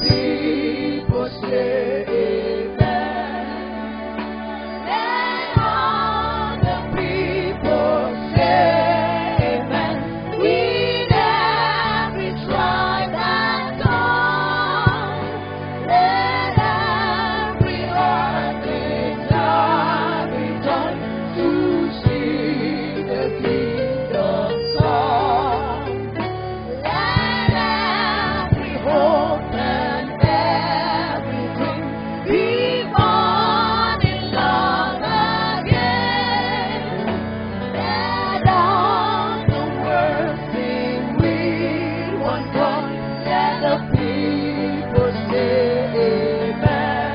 people say amen. Let all the people say amen. With every tribe and tongue, let every earthly tongue be done to sing the kingdom song. Let every hope and every dream be born in love again. Let all the world sing with one voice. Let the people say amen.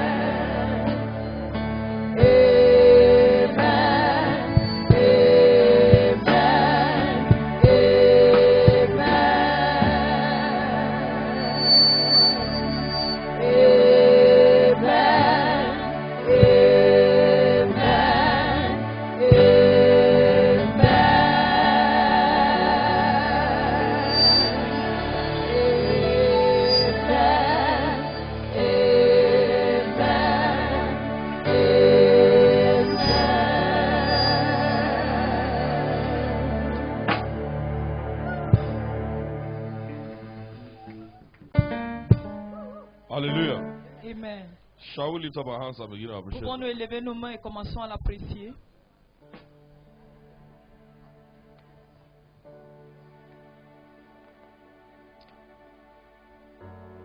Amen. Hallelujah. Amen. Shall we lift up our hands and begin to appreciate Pouvons-nous Him? élever nos mains et commençons à l'apprécier.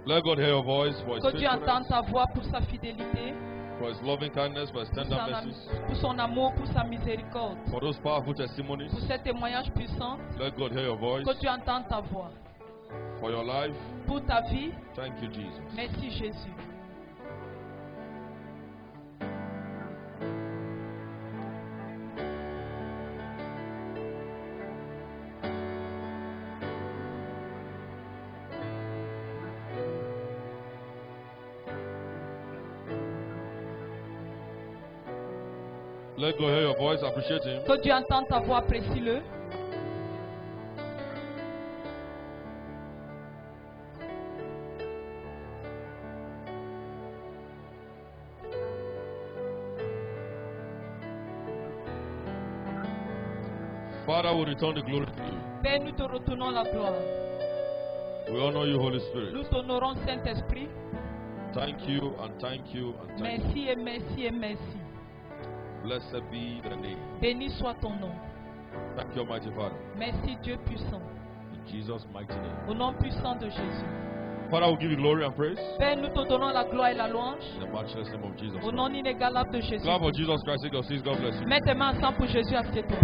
Let God hear your voice for His Que Dieu entende faithfulness, ta voix pour sa fidélité, for His loving kindness, for His pour tender son, mercies, pour son amour, pour sa miséricorde, for those powerful testimonies. pour ces témoignages puissants. Let God hear your voice Que Dieu entende ta voix. for your life. Pour ta vie, Thank you, Jesus. merci Jésus. Let God hear your voice. Appreciate Him. Que Dieu entende ta voix, apprécie-le. Father, we return the glory to you. Père, nous te retournons la gloire. We honor you, Holy Spirit. Nous t'honorons, Saint-Esprit. Thank you and thank you and thank you. Merci et merci et merci. Blessed be the name. Béni soit ton nom. Thank you, Almighty Father. Merci Dieu puissant. In Jesus' mighty name. Au nom puissant de Jésus. Father, we give you glory and praise. Père, nous te donnons la gloire et la louange. In the matchless name of Jesus Au nom Christ. inégalable de Jésus. Clap for Jesus Christ. Take your seats. God bless you. Mets tes mains ensemble pour Jésus, assieds-toi.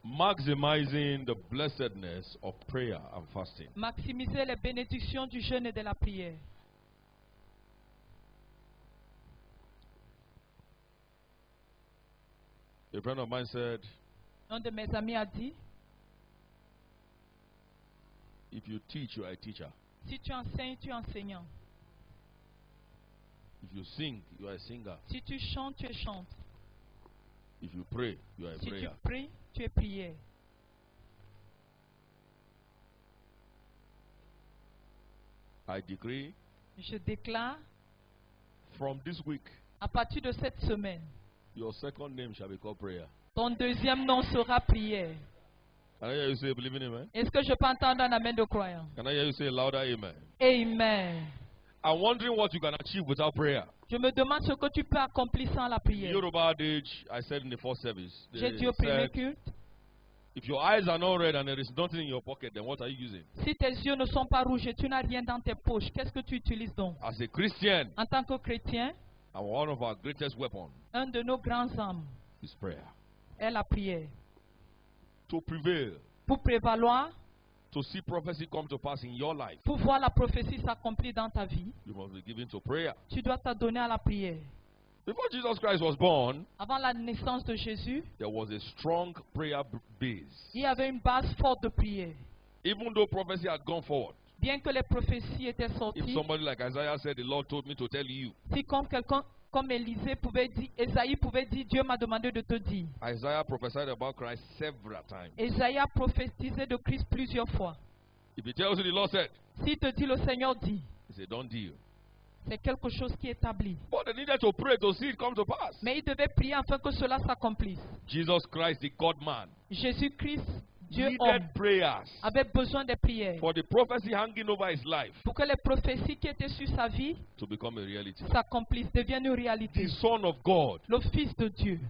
Maximizing the blessedness of prayer and fasting. Maximiser les bénédictions du jeûne et de la prière. A friend of mine said, Un de mes amis a dit, if you teach, you are a teacher. si tu enseignes, tu es enseignant. If you sing, you are a singer. Si tu chantes, tu es chante. If you pray, you are a Si tu prayer. pries, tu es prière. I decree Je déclare, from this week, à partir de cette semaine, your second name shall be called prayer. ton deuxième nom sera prière. Can I hear you say believing amen? Est-ce que je peux entendre un amen de croyant? Can I hear you say louder amen? Amen. I'm wondering what you can achieve without prayer. Je me demande ce que tu peux accomplir sans la prière. Yoruba adage, I said in the first service, they J'ai dit au premier said, culte, if your eyes are not red and there is nothing in your pocket, then what are you using? si tes yeux ne sont pas rouges et tu n'as rien dans tes poches, qu'est-ce que tu utilises donc? As a Christian, En tant que chrétien, one of our greatest weapons un de nos grands armes is prayer. est la prière. To prevail, Pour prévaloir, to see prophecy come to pass in your life, pour voir la prophétie s'accomplir dans ta vie, you must be given to prayer. tu dois t'adonner à la prière. Before Jesus Christ was born, Avant la naissance de Jésus, there was a strong prayer base. il y avait une base forte de prière. Even though prophecy had gone forward, Bien que les prophéties étaient if sorties, somebody like Isaiah said, the Lord told me to tell you, si comme quelqu'un Comme Ésaïe pouvait dire, Dieu m'a demandé de te dire. Isaiah prophesied about Christ several times. Ésaïe a prophétisé de Christ plusieurs fois. If he tells you the Lord said, S'il te dit le Seigneur dit, he said, don't deal. c'est quelque chose qui est établi. But they needed to pray to see it come to pass. Mais il devait prier afin que cela s'accomplisse. Jesus Christ, the God man, Jésus-Christ, Dieu homme, needed prayers avait besoin des prières for the prophecy hanging over his life pour que les prophéties qui étaient sur sa vie to become a reality. s'accomplissent, deviennent une réalité. The Son of God, Le Fils de Dieu,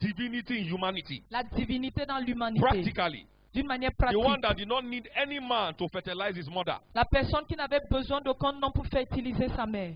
divinity in humanity, la divinité dans l'humanité, practically, d'une manière the one pratique. that did not need any man to fertilize his mother. La personne qui n'avait besoin d'aucun homme pour fertiliser sa mère.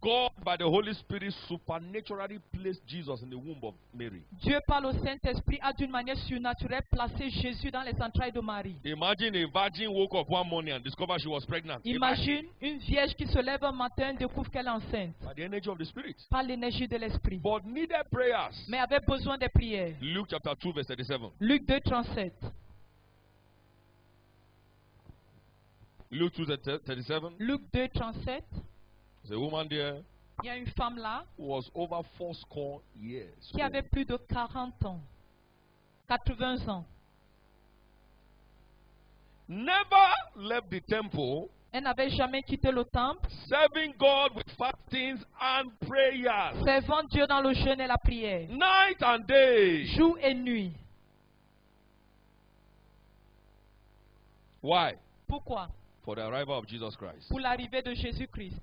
God, by the Holy Spirit, supernaturally placed Jesus in the womb of Mary. Dieu, par le Saint-Esprit, a d'une manière surnaturelle placé Jésus dans les entrailles de Marie. Imagine a virgin woke up one morning and discovered she was pregnant. Imagine une vierge qui se lève un matin et découvre qu'elle est enceinte By the energy of the Spirit. par l'énergie de l'Esprit, But needed prayers. mais avait besoin des prières. Luke chapter 2, verse 37. Luc 2, 37. Luke 2, 37. Luc 2, 37. There's a woman there Il y a une femme là who was over 40 years. qui avait plus de 40 ans, 80 ans. Never left the temple, Elle n'avait jamais quitté le temple, serving God with fastings and prayers. servant Dieu dans le jeûne et la prière, Night and day. jour et nuit. Why? Pourquoi? For the arrival of Jesus Christ. Pour l'arrivée de Jésus-Christ.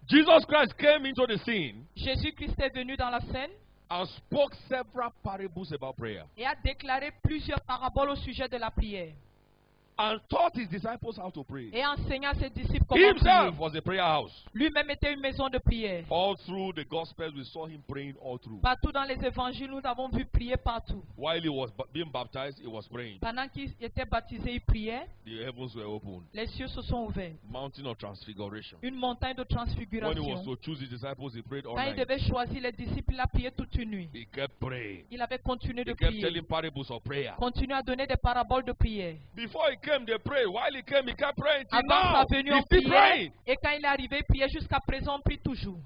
Jesus Christ came into the scene Jésus-Christ est venu dans la scène and spoke several parables about prayer et a déclaré plusieurs paraboles au sujet de la prière and taught his disciples how to pray. et enseigna à ses disciples He comment himself prier. was a prayer house. Lui-même était une maison de prière. All through the Gospels, we saw him praying all through. Partout dans les évangiles, nous avons vu prier partout. While he was being baptized, he was praying. Pendant qu'il était baptisé, il priait. The heavens were open. Les cieux se sont ouverts. Mountain of transfiguration. Une montagne de When he was transfiguration. to choose his disciples, he prayed all Quand il night. devait choisir les disciples, il a prié toute une nuit. He kept praying. Il avait continué de He kept prier. telling parables of prayer. Continué à donner des paraboles de prière. Before he came, they prayed. While he came, he kept praying. Till Avant now, sa venue, he's on still priait. praying. Et quand il est arrivé, il priait. Jusqu'à présent, on prie toujours.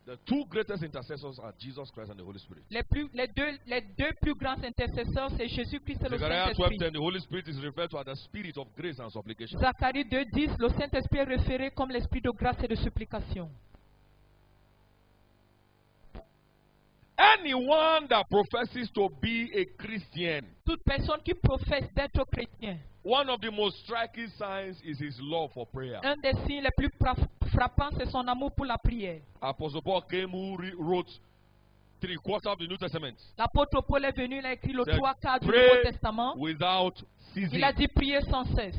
The two greatest intercessors are Jesus Christ and the Holy Spirit. Les deux plus grands intercessors, c'est Jésus-Christ et le Zechariah Saint-Esprit. 12:10, the Holy Spirit is referred to as the Spirit of grace and supplication. Zacharie 2:10, le Saint-Esprit est référé comme l'esprit de grâce et de supplication. Anyone that professes to be a Christian, Toute personne qui professe d'être chrétien, one of the most striking signs is his love for prayer. un des signes les plus frappants, c'est son amour pour la prière. Apostle Paul came who wrote 3/4 of the New Testament. L'apôtre Paul est venu, il a écrit le Said, 3/4 du pray Nouveau Testament. without ceasing. Il a dit prier sans cesse.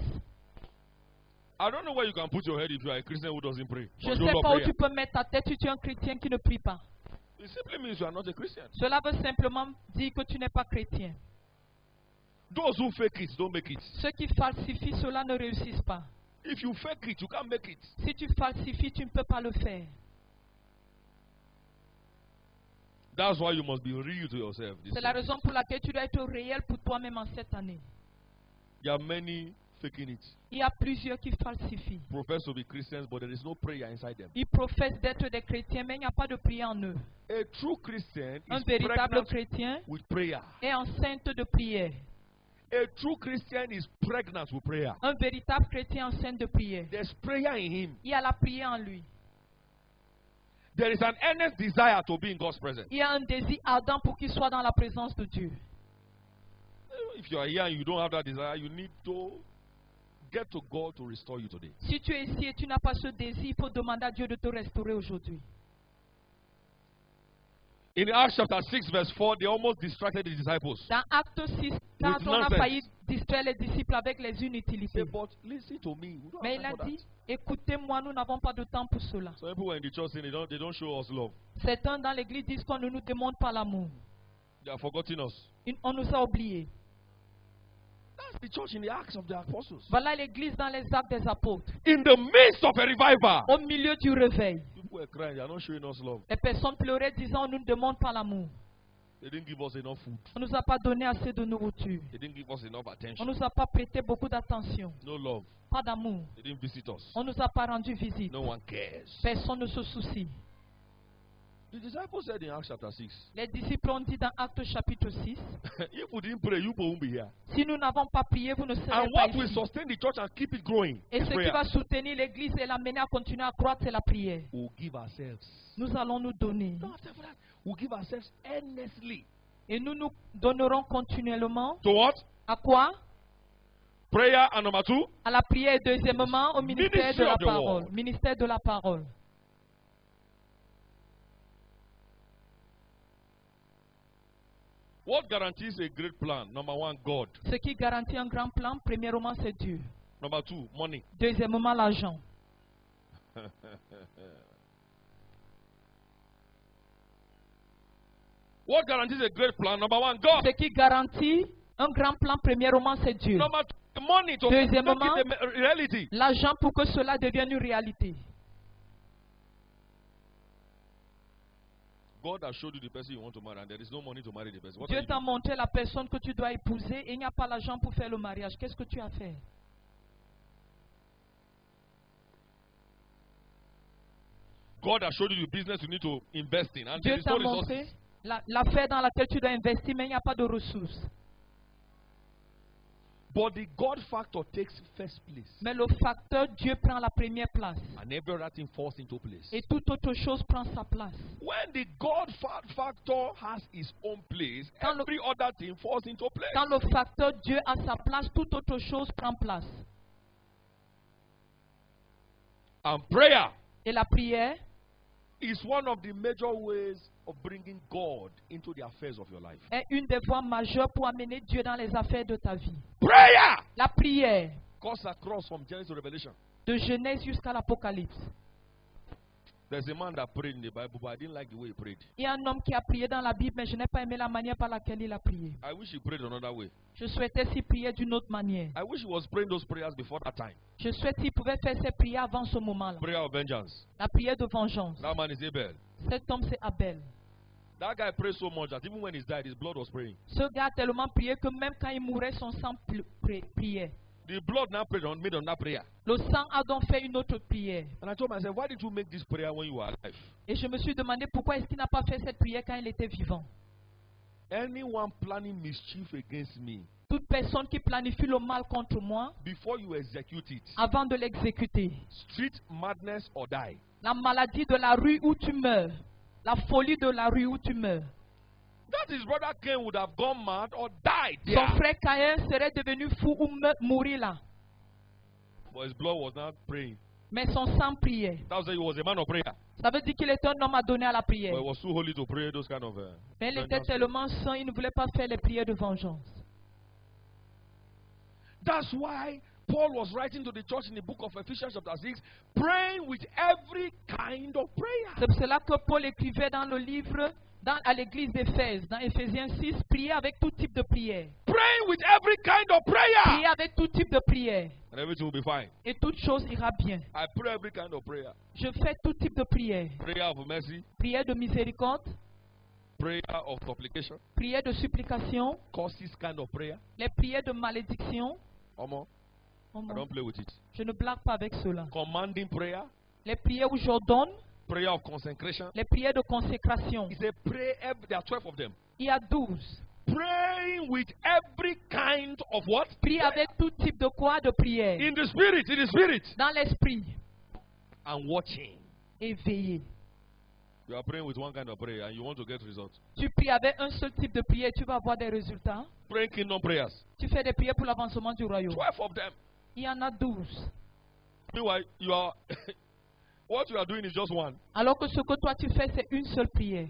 I don't know where you can put your head if you are a Christian who doesn't pray. Je or ne don't sais love pas où prayer. tu peux mettre ta tête si tu es un chrétien qui ne prie pas. It simply means you are not a Christian. Cela veut simplement dire que tu n'es pas chrétien. Those who fake it don't make it. Ceux qui falsifient cela ne réussissent pas. If you fake it, you can't make it. Si tu falsifies, tu ne peux pas le faire. That's why you must be real to yourself. this C'est la year. raison pour laquelle tu dois être réel pour toi-même en cette année. There are many faking it. Il y a plusieurs qui falsifient. Profess to be Christians, but there is no prayer inside them. Ils professent d'être des chrétiens, mais il n'y a pas de prière en eux. A true Christian Un is véritable pregnant chrétien with prayer. est enceinte de prière. A true Christian is pregnant with prayer. Un véritable chrétien est enceinte de prière. There's prayer in him. Il y a la prière en lui. There is an earnest desire to be in God's presence. Il y a un désir ardent pour qu'il soit dans la présence de Dieu. If you are here and you don't have that desire, you need to get to God to restore you today. Si tu es ici et tu n'as pas ce désir, il faut demander à Dieu de te restaurer aujourd'hui. In Acts chapter 6, verse 4, they almost distracted the disciples. Dans Acte 6, quand With on a nonsense. failli distraire les disciples avec les Say, inutilités. but listen to me. We don't Mais have il a time for dit, that. écoutez-moi, nous n'avons pas de temps pour cela. Some people were in the church saying they don't show us love. Certains dans l'église disent qu'on ne nous demande pas l'amour. They are forgetting us. On nous a oubliés. That's the church in the Acts of the Apostles. Voilà l'église dans les actes des apôtres. In the midst of a revival, Au milieu du réveil, people were crying. They are not showing us love. les personnes pleuraient disant on ne nous demande pas l'amour. They didn't give us enough food. On ne nous a pas donné assez de nourriture. They didn't give us enough On attention. ne nous a pas prêté beaucoup d'attention. No love. Pas d'amour. They didn't visit us. On ne nous a pas rendu visite. No one cares. Personne ne se soucie. The disciples said in Acts chapter 6, Les disciples ont dit dans Actes chapitre 6, if we didn't pray, you won't be here. si nous n'avons pas prié, vous ne serez And pas what will ici. sustain the church and keep it growing Et is ce qui prayer. va soutenir l'église et l'amener à continuer à croître, c'est la prière. We'll give ourselves. Nous allons nous donner. No, after that, we'll give ourselves earnestly. Et nous nous donnerons continuellement. To what? À quoi? Prayer, and number 2, À la prière et deuxièmement au ministère de la Ministry of the parole. word. Ministère de la parole. what guarantees a great plan? Number 1, God. Ce qui garantit un grand plan, premièrement, c'est Dieu. Number 2, money. Deuxièmement, l'argent. What guarantees a great plan? Number 1, God. Ce qui garantit un grand plan, premièrement, c'est Dieu. Number 2, money to make Deuxièmement, it a reality. l'argent pour que cela devienne une réalité. God has showed you the person you want to marry, and there is no money to marry the person. What Dieu are you t'a doing? montré la personne que tu dois épouser et il n'y a pas l'argent pour faire le mariage. Qu'est-ce que tu as fait? God has showed you the business you need to invest in, and there Dieu is t'a no montré resources. l'affaire dans laquelle tu dois investir, mais il n'y a pas de ressources. But the God factor takes first place, Mais le facteur Dieu prend la première place. and every other thing falls into place. Et toute autre chose prend sa place. When the God factor has its own place, Quand le- every other thing falls into place. Quand le facteur Dieu a sa place, toute autre chose prend place. And prayer Et la prière is one of the major ways of bringing God into the affairs of your life. est une des voies majeures pour amener Dieu dans les affaires de ta vie. Prayer La prière, cuts across from Genesis to Revelation. de Genèse jusqu'à l'Apocalypse. There's a man that prayed in the Bible, but I didn't like the way he prayed. Il y a un homme qui a prié dans la Bible, mais je n'ai pas aimé la manière par laquelle il a prié. I wish he prayed another way. Je souhaitais s'il priait d'une autre manière. I wish he was praying those prayers before that time. Je souhaite s'il pouvait faire ses prières avant ce moment-là. Prayer of vengeance. La prière de vengeance. That man is Abel. Cet homme, c'est Abel. That guy prayed so much that even when he died, his blood was praying. Ce gars a tellement prié que même quand il mourait, son sang priait. The blood now prayed on made on that prayer. Le sang a donc fait une autre prière. And I told myself, why did you make this prayer when you were alive? Et je me suis demandé pourquoi est-ce qu'il n'a pas fait cette prière quand il était vivant. Anyone planning mischief against me, Toute personne qui planifie le mal contre moi, before you execute it, avant de l'exécuter, street madness or die. la maladie de la rue où tu meurs, la folie de la rue où tu meurs, That his brother Cain would have gone mad or died son there. frère Caïn serait devenu fou ou mourir là. But his blood was not praying. Mais son sang priait. That was why he was a man of prayer. Ça veut dire qu'il était un homme à donner à la prière. But he was too holy to pray those kind of Mais il était vengeance. tellement saint, il ne voulait pas faire les prières de vengeance. That's why Paul was writing to the church in the book of Ephesians chapter 6, praying with every kind of prayer. C'est pour cela que Paul écrivait dans le livre, à l'église d'Éphèse, dans Éphésiens 6, prier avec tout type de prière. Praying with every kind of prayer. Prier avec tout type de prière. And everything will be fine. Et toute chose ira bien. I pray every kind of prayer. Je fais tout type de prière. Prayer of mercy, Prière de miséricorde, prayer of supplication, prière de supplication, curses kind of prayer. les prières de malédiction. Omo, Oh I non, don't play with it. je ne blague pas avec cela. Commanding prayer, Les prières où j'ordonne, prayer of consecration. les prières de consécration. He said, pray, there are 12 of them. Il y a 12. Praying with every kind of what? Prier avec tout type de quoi? De prière. In the spirit. Dans l'esprit. And watching. Et veiller. You are praying with one kind of prayer and you want to get results. Tu pries avec un seul type de prière et tu vas avoir des résultats. Praying kingdom prayers. Tu fais des prières pour l'avancement du royaume. 12 of them. Il y en a 12. Meanwhile, you are what you are doing is just one. Alors que ce que toi tu fais, c'est une seule prière.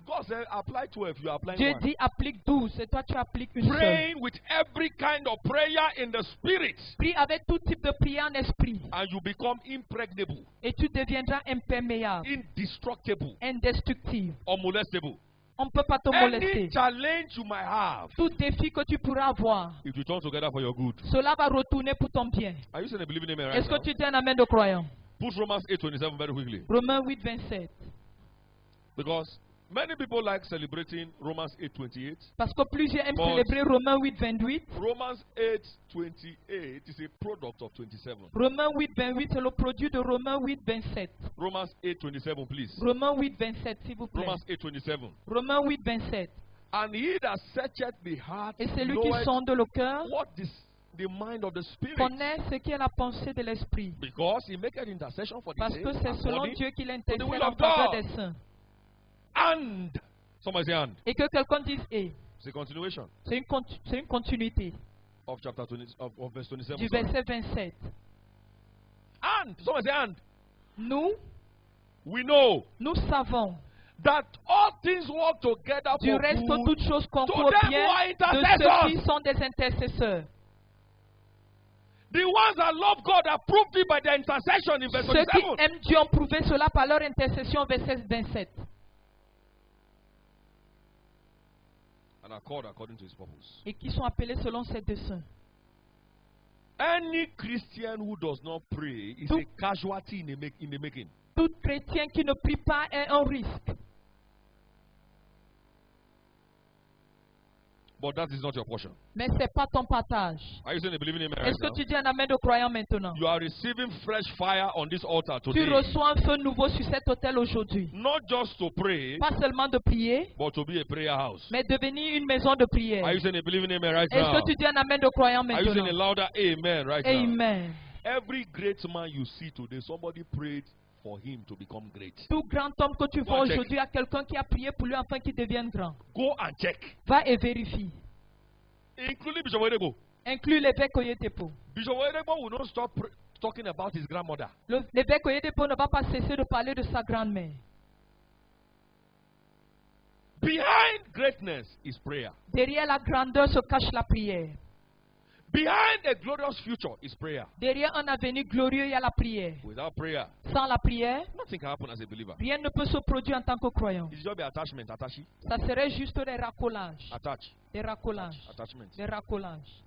God said, apply 12, you are applying Dieu one. dit applique 12 et toi tu appliques une seule. Praying with every kind of prayer in the spirit, Prie avec tout type de prière en esprit and you become impregnable, et tu deviendras imperméable, indestructible, indestructible. unmolestable. On ne peut pas te Any molester. challenge you might have, Tout défi que tu pourras avoir, it will turn together for your good. cela va retourner pour ton bien. Are you saying a believing amen right Est-ce que now? tu dis un amen de croyant? Put Romans 8:27 very quickly. Romains 8, 27. Because Many people like celebrating Romans 8:28. Parce que plusieurs aiment But- célébrer Romains 8, 28. Romans 8:28 is a product of 27. Romains 8, 28, c'est le produit de Romains 8, 27. Romans 8:27, please. Romains 8, 27, s'il vous plaît. Romans 8:27. Romains 8, 27. And he that searcheth the heart Et celui qui knoweth sonde le cœur what is the mind of the Spirit. connaît ce qui est la pensée de l'esprit. Because he maketh intercession for the Parce saints que c'est selon according Dieu qu'il will intercède of en faveur God. des saints. And somebody say and. Et que quelqu'un dise et. It's a continuation C'est une continuité of chapter 20 of verse 27. du sorry. verset 27. And somebody say and. Nous savons that all things work together du for reste que good toutes choses concourent them bien who are de ceux intercessors. qui sont des intercesseurs. The ones that love God are proved it by their intercession in verse Ceux qui 27. aiment Dieu ont prouvé cela par leur intercession, verset 27. And are called according to his purpose. Et qui sont appelés selon ses desseins. Any Christian who does not pray is Tout- a casualty in the making. Tout chrétien qui ne prie pas est un risque. But that is not your portion. Mais ce n'est pas ton partage. Are you saying a believing amen right Est-ce que now? tu dis un amen de croyant maintenant? You are receiving fresh fire on this altar Tu today. reçois un feu nouveau sur cet autel aujourd'hui. Not just to pray, Pas seulement de prier, but to be a prayer house. mais devenir une maison de prière. Are you saying a believing amen right Est-ce now? que tu dis un amen de croyant Are you saying a maintenant? louder amen right now? Amen. Every great man you see today, somebody prayed for him to become great. Tout grand homme que tu Go vois and check. aujourd'hui, a quelqu'un qui a prié pour lui afin qu'il devienne grand. Go and check. Va et vérifie. Including Bishop Oedebo. Inclus l'évêque Oyedepo. Bishop Oedebo will not stop talking about his grandmother. L'évêque Oyedepo ne va pas cesser de parler de sa grand-mère. Behind greatness is prayer. Derrière la grandeur se cache la prière. Behind a glorious future is prayer. Derrière un avenir glorieux, il y a la prière. Without prayer, Sans la prière, nothing can happen as a believer. rien ne peut se produire en tant que croyant. It's just be attachment, attaché, Ça serait juste des racolages. attach, Des racolages. attachment. Des racolages.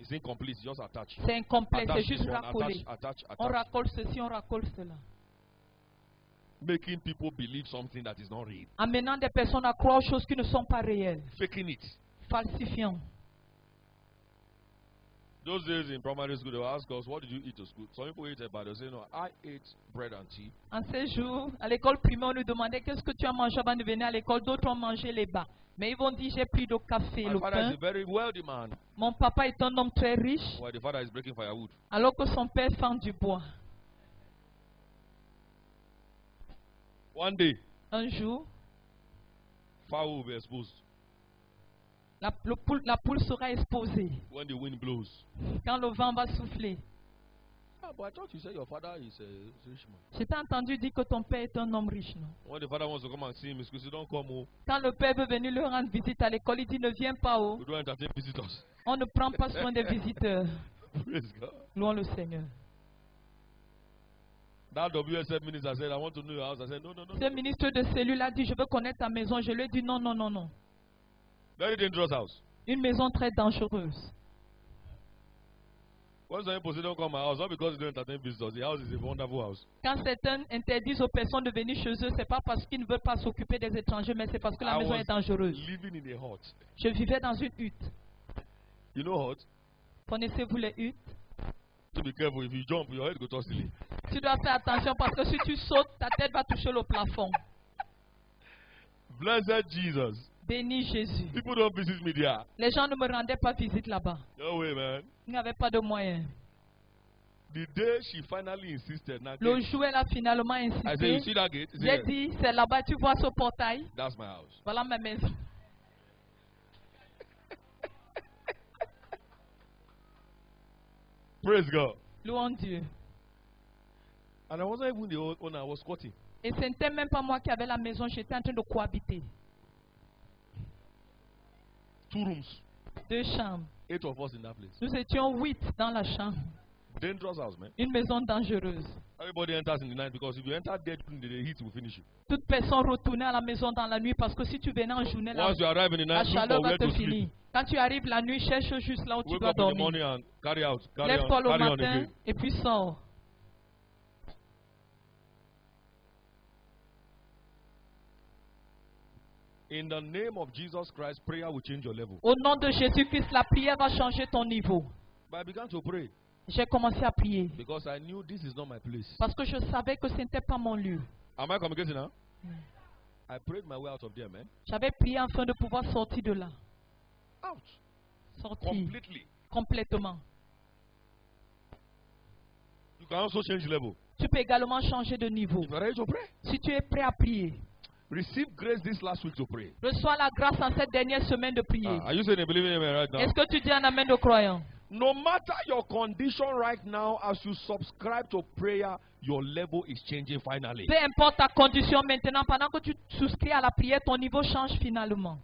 It's incomplete, it's just attach. C'est incomplet, c'est Attach juste this one, racolé. attach, On attach. racole ceci, on racole cela. Making people believe something that is not real. Amenant des personnes à croire aux choses qui ne sont pas réelles. Faking it. Falsifiant. Those days in primary school, they would ask us, what did you eat to school? Some people eat it, but they say, no, I ate bread and tea. En ces jours, à l'école primaire, on nous demandait qu'est-ce que tu as mangé avant de venir à l'école. D'autres ont mangé les bas. Mais ils vont dire j'ai pris le café, My le father is pain. a very wealthy man, Mon papa est un homme très riche, while the father is breaking firewood. alors que son père fend du bois. One day, Un jour, fire will be exposed la poule sera exposée when the wind blows. quand le vent va souffler. Ah, but I thought you said your father is a rich man. Je t'ai entendu dire que ton père est un homme riche, non? When the father wants to come and see him, he says, don't come home. Quand le père veut venir leur rendre visite à l'école, il dit ne viens pas haut. We don't entertain visitors. On ne prend pas soin des visiteurs. Praise God. Louons le Seigneur. That WSF minister said, I want to know your house. I said, no, no, no. Ce ministre de cellule a dit je veux connaître ta maison. Je lui ai dit non, non, non, non. Very dangerous house. Une maison très dangereuse. When some people say don't come to my house, not because they don't entertain visitors. The house is a wonderful house. Quand certains interdisent aux personnes de venir chez eux, c'est pas parce qu'ils ne veulent pas s'occuper des étrangers, mais c'est parce que la I maison was est dangereuse. living in a hut. Je vivais dans une hutte. You know hut? Connaissez-vous les huttes? To be careful. If you jump, your head go touch the ceiling. Tu dois faire attention parce que si tu sautes, ta tête va toucher le plafond. Blessed Jesus. Bénis Jésus. People don't visit me there. Les gens ne me rendaient pas visite là-bas. No way, man. Il n'y avait pas de moyens. The day she finally insisted, now, Le jour où elle a finalement I said, you insisté, see that gate? He j'ai said, dit, c'est là-bas, tu vois ce portail? that's my house. Voilà ma maison. Praise God. Louons Dieu. And I wasn't even the owner, I was squatting. Et ce n'était même pas moi qui avais la maison, j'étais en train de cohabiter. 2 rooms. 2 chambres. 8 of us in that place. Nous étions 8 dans la chambre. Dangerous house, man. Une maison dangereuse. Everybody enters in the night because if you enter dead, the heat will finish you. Toute personne retournait à la maison dans la nuit parce que si tu venais en journée, Once you arrive in the la night, look chaleur for va where te to finir. sleep. Quand tu arrives la nuit, cherche juste là où tu Wake dois up in the dormir. morning and carry on, Lève-toi le carry on matin again. et puis sors. In the name of Jesus Christ, prayer will change your level. Au nom de Jésus-Christ, la prière va changer ton niveau. But I began to pray J'ai commencé à prier because I knew this is not my place. parce que je savais que ce n'était pas mon lieu. Am I communicating now? I prayed my way out of there, man. J'avais prié afin de pouvoir sortir de là. Out. Sortir Completely. complètement. You can also change level. Tu peux également changer de niveau. If you are ready to pray, Si tu es prêt à prier, receive grace this last week to pray. reçois la grâce en cette dernière semaine de prier. Are you saying a believing amen right now? Est-ce que tu dis un amen de croyant? No matter your condition right now, as you subscribe to prayer, your level is changing finally. Peu importe ta condition maintenant, pendant que tu souscris à la prière, ton niveau change finalement.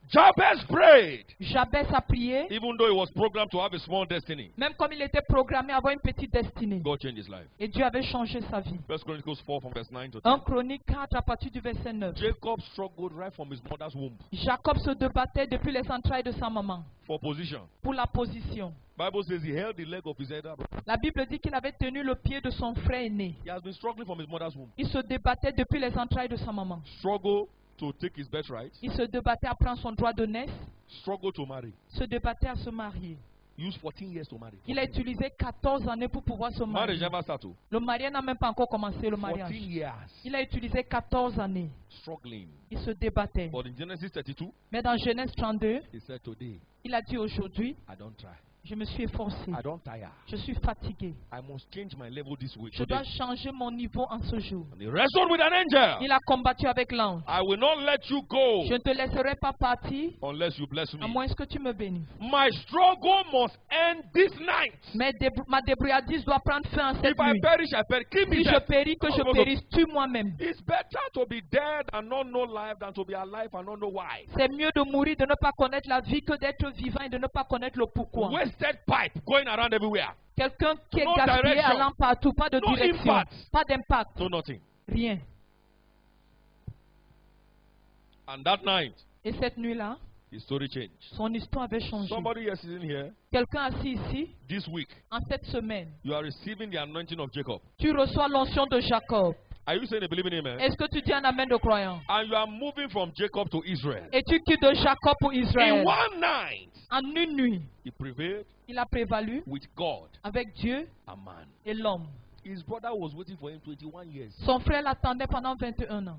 Jabez prayed, Jabez a prié, even though he was programmed to have a small destiny. même comme il était programmé à avoir une petite destinée. God changed his life. Et Dieu avait changé sa vie. 1 Chronicles 4 from verse 9 to 10. 1 Chronique 4 à partir du verset 9. Jacob struggled right from his mother's womb Jacob se débattait depuis les entrailles de sa maman for position. pour la position. Bible says he held the leg of his elder brother. La Bible dit qu'il avait tenu le pied de son frère aîné. He has been struggling from his mother's womb. Il se débattait depuis les entrailles de sa maman. Struggle to take his birthright. Il se débattait à prendre son droit de naissance, Struggle to marry. se débattait à se marier. Use 14 years to marry. Il a utilisé 14 années pour pouvoir se Marriage marier. never started. Le mariage n'a même pas encore commencé, le 14 mariage. years Il a utilisé 14 années. struggling. Il se débattait. But in Genesis 32, Mais dans Genèse 32, he said, today, il a dit aujourd'hui, I don't try. je me suis efforcé. I don't tire. Je suis fatigué. I must change my level this week. Je dois Today. changer mon niveau en ce jour. And he wrestled with an angel. Il a combattu avec l'ange. I will not let you go Je ne te laisserai pas partir unless you bless à me. moins que tu me bénisses. My struggle must end this night. Mais ma débrouillardise doit prendre fin en cette If I nuit. perish, I perish. Keep me Si je dead. péris, que je périsse, tue moi-même. It's better to be dead and not know life than to be alive and not know why. C'est mieux de mourir, de ne pas connaître la vie, que d'être vivant et de ne pas connaître le pourquoi. Wasted pipe going around everywhere. Quelqu'un qui est No gaspillé direction. allant partout, pas de No direction, impact. pas d'impact, No nothing. rien. And that night, Et cette nuit-là, his story changed. son histoire avait changé. Somebody here sitting here Quelqu'un assis ici, this week, en cette semaine, you are receiving the anointing of Jacob. tu reçois l'onction de Jacob. Are you saying a believing amen? Est-ce que tu dis un amen de croyant? And you are moving from Jacob to Israel. Et tu quittes de Jacob pour In Israël. one night, En une nuit, he prevailed il a prévalu with God avec Dieu and man. et l'homme. His brother was waiting for him 21 years, Son frère l'attendait pendant 21 ans.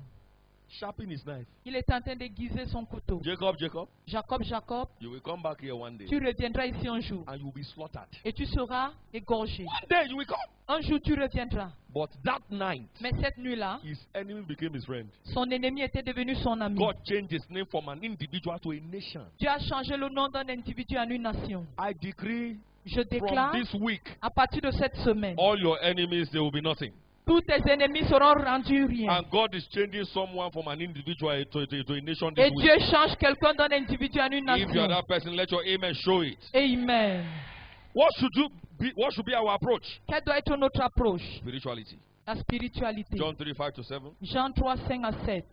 sharpening his knife. Il était en train d'aiguiser son couteau. Jacob, Jacob, Jacob, Jacob, you will come back here one day tu reviendras ici un jour and you will be slaughtered. et tu seras égorgé. One day you will come. Un jour tu reviendras. But that night, Mais cette nuit-là, his enemy became his friend. son ennemi était devenu son ami. God changed his name from an individual to a nation. Dieu a changé le nom d'un individu en une nation. I decree Je from déclare, this week, à partir de cette semaine, all your enemies, they will be nothing. tous tes ennemis seront rendus rien. And God is changing someone from an individual to a nation Et this Dieu week. change quelqu'un d'un individu en une If you are nation. that person, let your amen show it. Amen. What should be our approach? Quelle doit être notre approche? Spirituality. La spiritualité. John 3, 5 to 7. Jean 3, 5 à 7.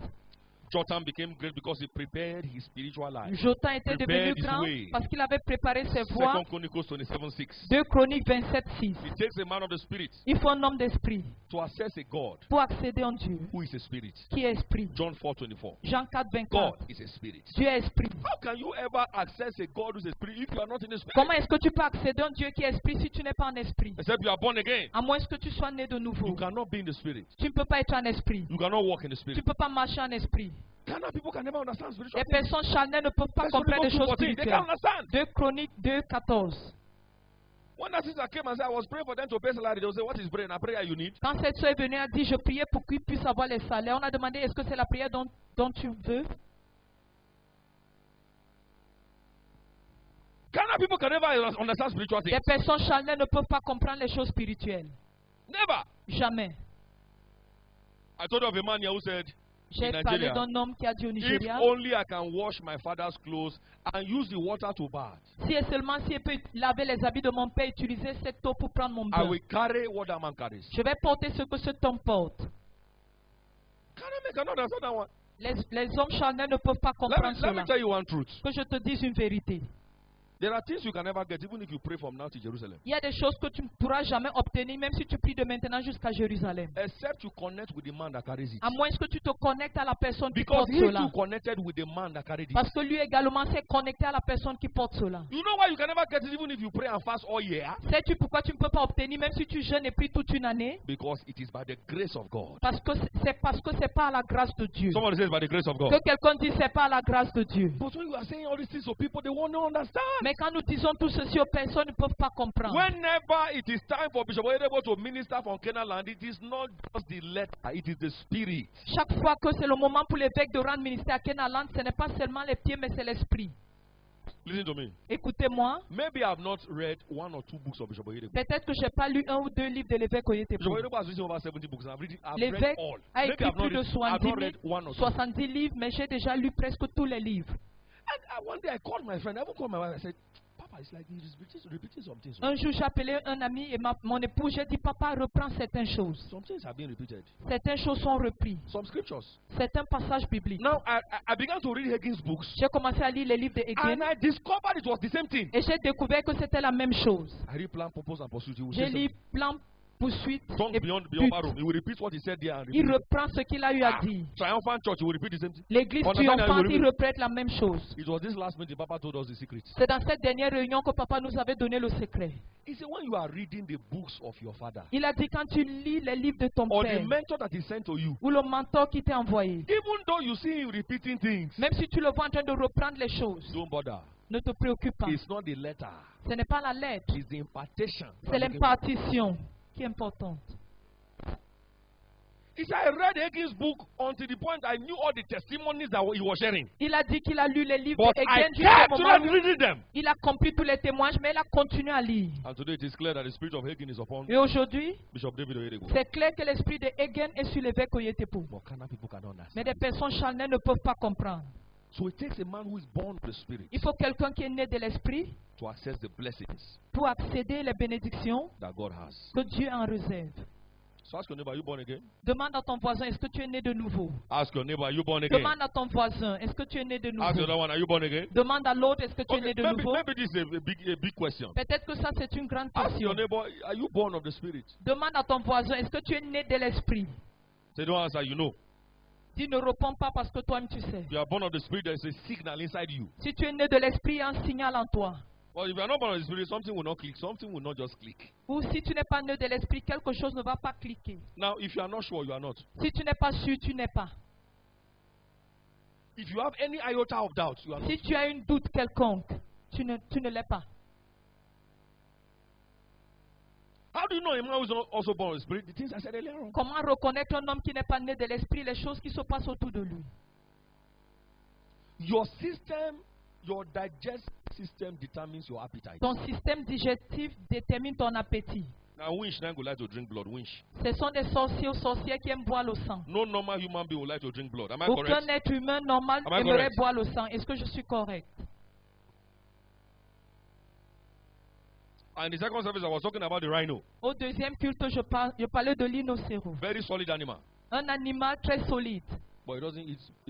Jotham became great because he prepared his spiritual life. Jotham était devenu Prepared his grand way. parce qu'il avait préparé ses voies. 2 Chronicles 27, 6. 2 Chroniques 27, 6. It takes a man of the spirit Il faut un homme d'esprit to access a God pour accéder en Dieu, who is a spirit. qui est esprit. John 4, 24. Jean 4, God 24. is a spirit. Dieu est esprit. How can you ever access a God who is a spirit if you are not in the spirit? Comment est-ce que tu peux accéder à un Dieu qui est esprit si tu n'es pas en esprit? Except you are born again. À moins que tu sois né de nouveau. You cannot be in the spirit. Tu ne peux pas être en esprit. You cannot walk in the Tu spirit. ne peux pas marcher en esprit. Ghana people can never understand spiritual Les things. personnes charnelles ne peuvent pas First comprendre les Chronicles choses 2:14, they spirituelles. can't understand. 2 Chroniques 2, 14. When that sister came and said, I was praying for them to pay salary, they will say, what is prayer? A prayer you need? Quand cette soeur est venue, elle a dit, je priais pour qu'ils puissent avoir les salaires. On a demandé, est-ce que c'est la prière dont tu veux? Ghana people can never understand spiritual things. Les personnes charnelles ne peuvent pas comprendre les choses spirituelles. Never. Jamais. I told you of a man here who said, J'ai in parlé Nigeria, d'un homme qui a dit au if Nigeria, only I can wash my father's clothes and use the water to bath, si et seulement si elle peut laver les habits de mon père, utiliser cette eau pour prendre mon I bain. will carry what that man carries. Je vais porter ce que cet homme porte. Ghana men cannot understand that one. Les hommes charnels ne peuvent pas Let comprendre me cela. tell you one truth. Que je te dise une vérité. There are things you can never get even if you pray from now to Jerusalem. Il y a des choses que tu ne pourras jamais obtenir, même si tu pries de maintenant jusqu'à Jérusalem. Except you connect with the man that carries it. À moins que tu te connectes à la personne qui Because porte he cela. too connected with the man that carried it. Parce que lui également s'est connecté à la personne qui porte cela. You know why you can never get it even if you pray and fast all year? Sais-tu pourquoi tu ne peux pas obtenir, même si tu jeûnes et pries toute une année? Because it is by the grace of God. Parce que c'est par la grâce de Dieu. Somebody says by the grace of God. Que quelqu'un dise c'est par la grâce de Dieu. But when you are saying all these things to people, they won't understand. Mais quand nous disons tout ceci aux personnes, ils ne peuvent pas comprendre. Whenever it is time for Bishop Oyedepo to minister from Canaan land, it is not just the letter, it is the spirit. Chaque fois que c'est le moment pour l'évêque de rendre ministère à Kenaland, ce n'est pas seulement les pieds, mais c'est l'esprit. Listen to me. Écoutez-moi. Maybe I have not read 1 or 2 books of Bishop Oyedepo. Peut-être que je n'ai pas lu 1 ou 2 livres de l'évêque Bishop Oyedepo. Oyedepo has written over 70 books and I've read L'évêque all. a Maybe écrit I've not plus de read 1 or 2. 70 livres, mais j'ai déjà lu presque tous les livres. And one day I called my friend, I even called my wife, I said, Papa, it's like he's repeating some things. Un jour, j'ai appelé un ami et mon époux, j'ai dit, papa, reprends certaines choses. Some things have been repeated. Certaines choses sont reprises. Some scriptures. Certains passages bibliques. Now, I began to read Hagin's books. J'ai commencé à lire les livres de Hagin And I discovered it was the same thing. et j'ai découvert que c'était la même chose. I read plan, purpose, and pursuit. He will J'ai say lu plan, poursuite songs et beyond but. Barum. He will repeat what he said there and Il repeat it. reprend ce qu'il a eu à dire. Triumphant church, he will repeat the same thing. L'église Understand that triomphante, you il will répète la même chose. It was this last meeting Papa told us the secret. C'est dans cette dernière réunion que papa nous avait donné le secret. He said when you are reading the books of your father Il a dit quand tu lis les livres de ton or the père mentor that he sent to you, ou le mentor qui t'a envoyé, even though you see him repeating things, même si tu le vois en train de reprendre les choses, don't bother. ne te préoccupe pas. It's not the letter, Ce n'est pas la lettre, it's the impartation. c'est l'impartition qui est importante. He said, I read Hagin's book until the point I knew all the testimonies that he was sharing. Il a dit qu'il a lu les livres But de I Hagin jusqu'au kept moment on où reading them. il a compris tous les témoignages, mais il a continué à lire. And today it is clear that the spirit of Hagin is upon Et aujourd'hui, Bishop David Oyedepo. c'est clair que l'esprit de Hagin est sur l'évêque Oyedepo. But Kana people cannot understand. Mais des personnes charnelles ne peuvent pas comprendre. So it takes a man who is born of the spirit Il faut quelqu'un qui est né de l'esprit to access the blessings pour accéder aux bénédictions that God has. que Dieu en réserve. So ask your neighbor, are you born again? Demande à ton voisin, est-ce que tu es né de nouveau? Ask your neighbor, are you born again? Demande à ton voisin, est-ce que tu es né de Ask the other nouveau? one, are you born again? Demande à l'autre, est-ce que tu es Okay, né de maybe, nouveau? maybe this is a big question. Peut-être que ça c'est une grande Ask your question. neighbor, are you born of the spirit? Demande à ton voisin, est-ce que tu es né de l'esprit? Say, don't answer, you know. Dis ne réponds pas parce que toi-même tu sais. If you are born of the spirit, there is a signal inside you. Si tu es né de l'esprit, il y a un signal en toi. Well, if you are not born of the spirit, something will not click. Something will not just click. Ou si tu n'es pas né de l'esprit, quelque chose ne va pas cliquer. Now, if you are not sure, you are not. Si tu n'es pas sûr, tu n'es pas. If you have any iota of doubt, you are not. Si tu as une doute quelconque, tu ne l'es pas. How do you know a man who is not also born of the spirit? The things I said earlier on. Comment reconnaître un homme qui n'est pas né de l'esprit, les choses qui se passent autour de lui? Your system, your digestive system determines your appetite. Ton système digestif détermine ton appétit. Now, winch then would like to drink blood. Winch. Ce sont des sorciers ou sorcières qui aiment boire le sang. No normal human being would like to drink blood. Am I Aucun correct? être humain normal Am I aimerait correct? boire le sang. Est-ce que je suis correct? And in the second service, I was talking about the rhino. Au deuxième culte, je parlais de l'innocéro. Very solid animal. Un animal très solide. But it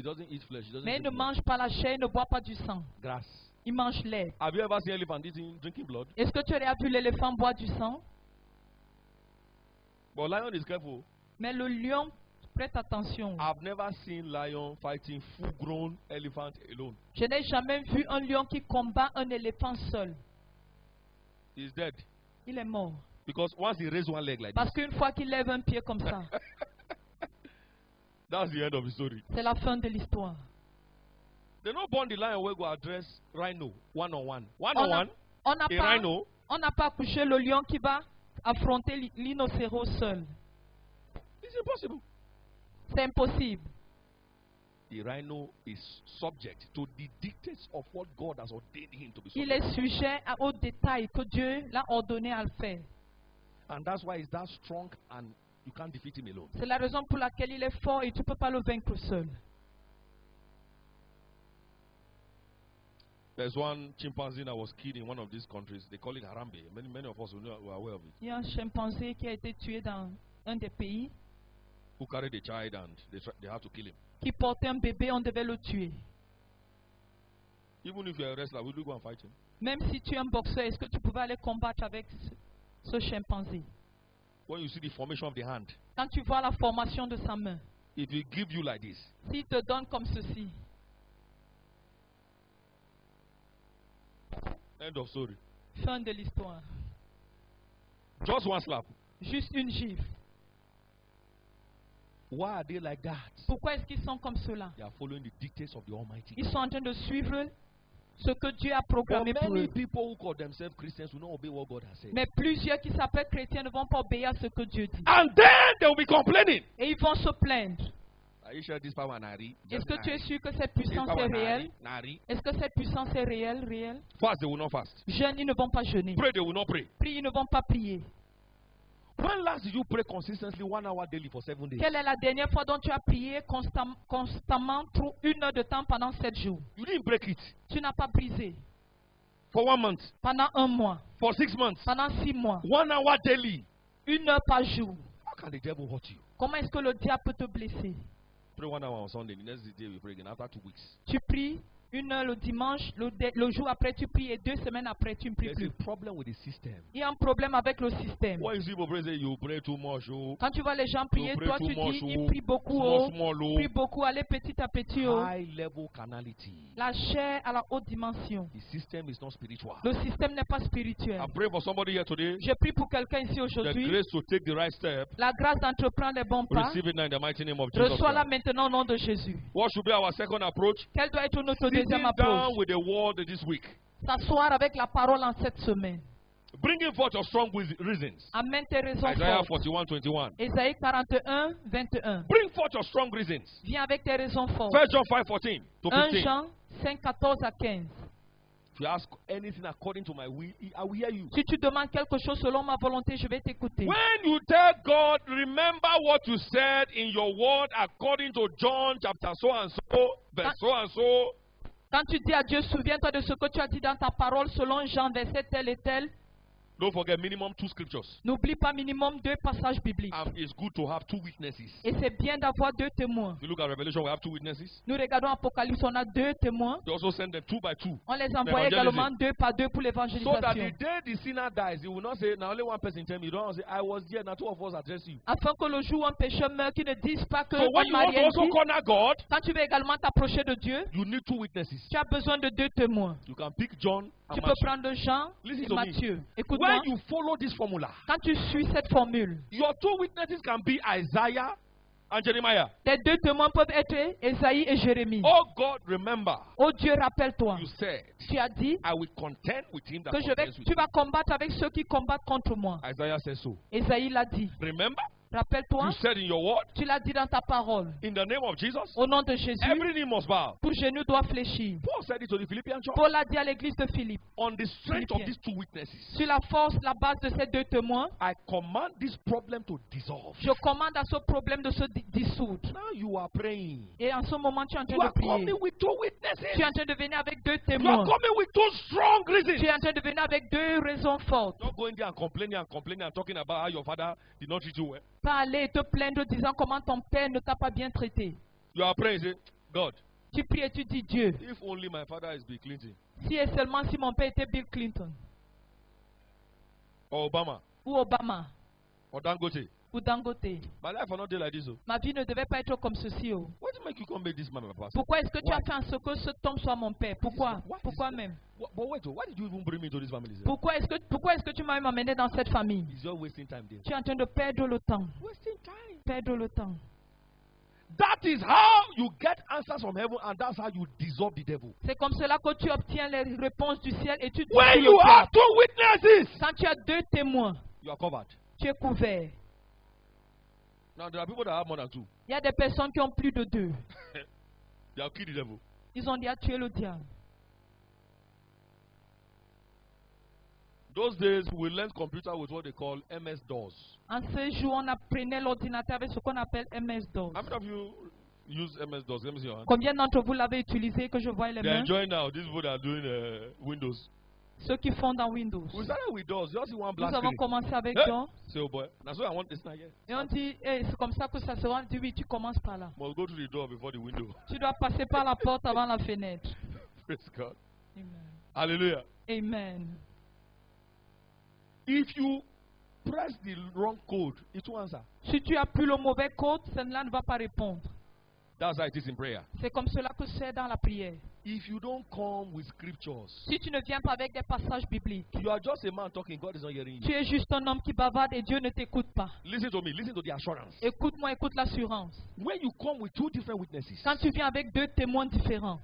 doesn't eat flesh. It doesn't Mais il drink ne blood. mange pas la chair, il ne boit pas du sang. Grass. Il mange l'herbe. Have you ever seen elephant drinking blood? Est-ce que tu as vu l'éléphant boire du sang? But lion is careful. Mais le lion, prête attention. I've never seen lion fighting full-grown elephant alone. Je n'ai jamais vu un lion qui combat un éléphant seul. He's dead. Il est mort. Because once he raised one leg like Parce this, qu'une fois qu'il lève un pied comme ça, that's the end of the story. c'est la fin de l'histoire. They not born the lion where go address rhino one-on-one. On One-on-one, n'a a pas, rhino, accouché le lion qui va affronter l'inocéro seul. it's impossible. C'est impossible. The rhino is subject to the dictates of what God has ordained him to be Il subject. est sujet aux détails que Dieu l'a ordonné à le faire. And that's why he's that strong and you can't defeat him alone. C'est la raison pour laquelle il est fort et tu ne peux pas le vaincre seul. There's one chimpanzee that was killed in one of these countries. They call it Harambe. Many of us were aware of it. Il y a un chimpanzé qui a été tué dans un des pays Who carried a child and they had to kill him. qui portait un bébé, on devait le tuer. Even if you're a wrestler, will you go and fight him? Même si tu es un boxeur, est-ce que tu pouvais aller combattre avec ce chimpanzé? When you see the formation of the hand, Quand tu vois la formation de sa main, if he give you like this, s'il te donne comme ceci, end of story. fin de l'histoire. Just one slap. Juste une gifle. Why are they like that? Pourquoi est-ce qu'ils sont comme cela? They are following the dictates of the Almighty. Ils sont en train de suivre ce que Dieu a But programmé pour many eux. people who call themselves Christians will not obey what God has said. Mais plusieurs qui s'appellent chrétiens ne vont pas obéir à ce que Dieu dit. And then they will be complaining. Et ils vont se plaindre. Are you sure this power nari? Est-ce que tu es sûr que cette This puissance power est réelle? nari? Est-ce que cette puissance est réelle? Fast, they will not fast. Jeûne, ils ne vont pas jeûner. Pray, they will not pray. Prie, ils ne vont pas prier. When last did you pray consistently 1 hour daily for 7 days? Quelle est la dernière fois dont tu as prié constamment pour 1 heure de temps pendant 7 jours? You didn't break it. Tu n'as pas brisé. For 1 month. Pendant 1 mois. For 6 months. Pendant 6 mois. 1 hour daily. 1 heure par jour. How can the devil hurt you? Comment est-ce que le diable peut te blesser? Pray 1 hour on Sunday. The next day we pray again after 2 weeks. Tu pries 1 heure le dimanche, le jour après tu pries et 2 semaines après tu ne pries There's plus. a problem with the system. Il y a un problème avec le système. When you see people pray, say you pray too much. Oh. Quand tu vois les gens prier, You pray toi too tu much, dis, oh. ils prient beaucoup, Small, oh. small, oh. Prie beaucoup, allez petit à petit, oh. High level carnality. La chair à la haute dimension. The system is not spiritual. Le système n'est pas spirituel. I pray for somebody here today. Je prie pour quelqu'un ici The aujourd'hui. grace to take the right step. La grâce d'entreprendre les bons pas. Receive it now in the mighty name of Jesus Reçois-la Christ. maintenant au nom de Jésus. What should be our second approach? Quelle doit être notre Sitting deuxième down approche? with the word this week. S'asseoir avec la parole en cette semaine. Bringing forth your strong reasons. Amène tes raisons Isaiah fortes. 41:21. Ésaïe 41, 21. Bring forth your strong reasons. Viens avec tes raisons fortes. 1 John 5:14 to 1 15. Jean 5, 14 à 15. If you ask anything according to my will, I will hear you. Si tu demandes quelque chose selon ma volonté, je vais t'écouter. When you tell God, remember what you said in your word according to John chapter so and so, verse so and so. Quand tu dis à Dieu, souviens-toi de ce que tu as dit dans ta parole selon Jean, verset tel et tel. Don't forget minimum 2 scriptures. N'oublie pas minimum 2 passages bibliques. And it's good to have 2 witnesses. Et c'est bien d'avoir 2 témoins. If you look at Revelation, we have 2 witnesses. Nous regardons Apocalypse, on a 2 témoins. They also send them 2 by 2. On les envoie également 2 par 2 pour So that the l'évangélisation. day the sinner dies, he will not say, now only one person tell me. You don't say, I was there, now 2 of us address you. Afin que le jour où un pécheur meurt, qu'il ne dise pas que So when on you m'a want to rien also dit. corner God, Quand tu veux également t'approcher de Dieu, you need 2 witnesses. tu as besoin de 2 témoins. You can pick John and Tu peux Matthew. prendre Jean Listen et to me. Matthieu. Écoute-moi, When you follow this formula, quand tu suis cette formule, your 2 witnesses can be Isaiah and Jeremiah. tes 2 témoins peuvent être Ésaïe et Jérémie. Oh God, remember, Oh Dieu, rappelle-toi, you said, tu as dit I will contend with him that que contends with tu me. vas combattre avec ceux qui combattent contre moi. Isaiah says so. Ésaïe l'a dit. Remember, Rappelle-toi, you said in your word, tu l'as dit dans ta parole. in the name of Jesus, Au nom de Jésus, every knee must bow. tout genou doit fléchir. Paul said it to the Philippian church. Paul l'a dit à l'église de Philippe. On the strength of Philippiens. these 2 witnesses, Sur la force, la base de ces 2 témoins, I command this problem to dissolve. je commande à ce problème de se dissoudre. Now you are praying. Et en ce moment, tu es en You train are de prier. coming with 2 Tu es witnesses. en train de venir avec 2 You are témoins. coming with 2 strong reasons. Tu es en train de venir avec 2 raisons fortes. Not going there and complaining and talking about how your father did not treat you well. Pas aller et te plaindre disant comment ton père ne t'a pas bien traité. You are praying, say, God, Tu pries et tu dis Dieu, if only my father is Bill Clinton si et seulement si mon père était Bill Clinton or Obama ou Obama or Dangote, ou Dangote, my life will not be like this. Oh. ma vie ne devait pas être comme ceci. Oh. What do you make you come make this man my pastor? Pourquoi est-ce que tu Why? as fait en ce que cet homme soit mon père? Pourquoi? What is- Pourquoi même? But wait, oh, why did you even bring me to this family? Sir? Pourquoi est-ce que tu m'as même amené dans cette famille? He's just wasting time there. Tu es en train de perdre le temps. Wasting time. Perdre le temps. That is how you get answers from heaven, and that's how you dissolve the devil. C'est comme cela que tu obtiens les réponses du ciel et tu dis When you have 2 witnesses, quand tu as 2 témoins, you are covered. tu es couvert. Now there are people that have more than 2. Il y a des personnes qui ont plus de 2. They have killed the devil. Ils ont déjà tué le diable. Those days we learned computer with what they call MS-DOS. En ce jour, on apprenait l'ordinateur avec ce qu'on appelle MS-DOS. How many of you use MS-DOS? Let me see your hand. Combien d'entre vous l'avez utilisé que je vois les They're mains? enjoying now. These people that are doing Windows. Ceux qui font dans Windows. We started with DOS. You just see one Nous black avons screen. commencé avec Eh? DOS. Say, oh boy. That's what I want this night. Et on dit, hey, c'est comme ça que ça sera. On dit, oui, tu commences par là. Must go through the door before the window. Tu dois passer par la porte avant la fenêtre. Praise God. Hallelujah. Amen. If you press the wrong code, it won't answer. Si tu appuies le mauvais code, cela ne va pas répondre. That's how it is in prayer. C'est comme cela que c'est dans la prière. If you don't come with scriptures, Si tu ne viens pas avec des passages bibliques, you are just a man talking, God is not hearing you. tu es juste un homme qui bavarde et Dieu ne t'écoute pas. Listen to me, listen to the assurance. Écoute-moi, écoute l'assurance. When you come with two different witnesses, Quand tu viens avec deux témoins différents,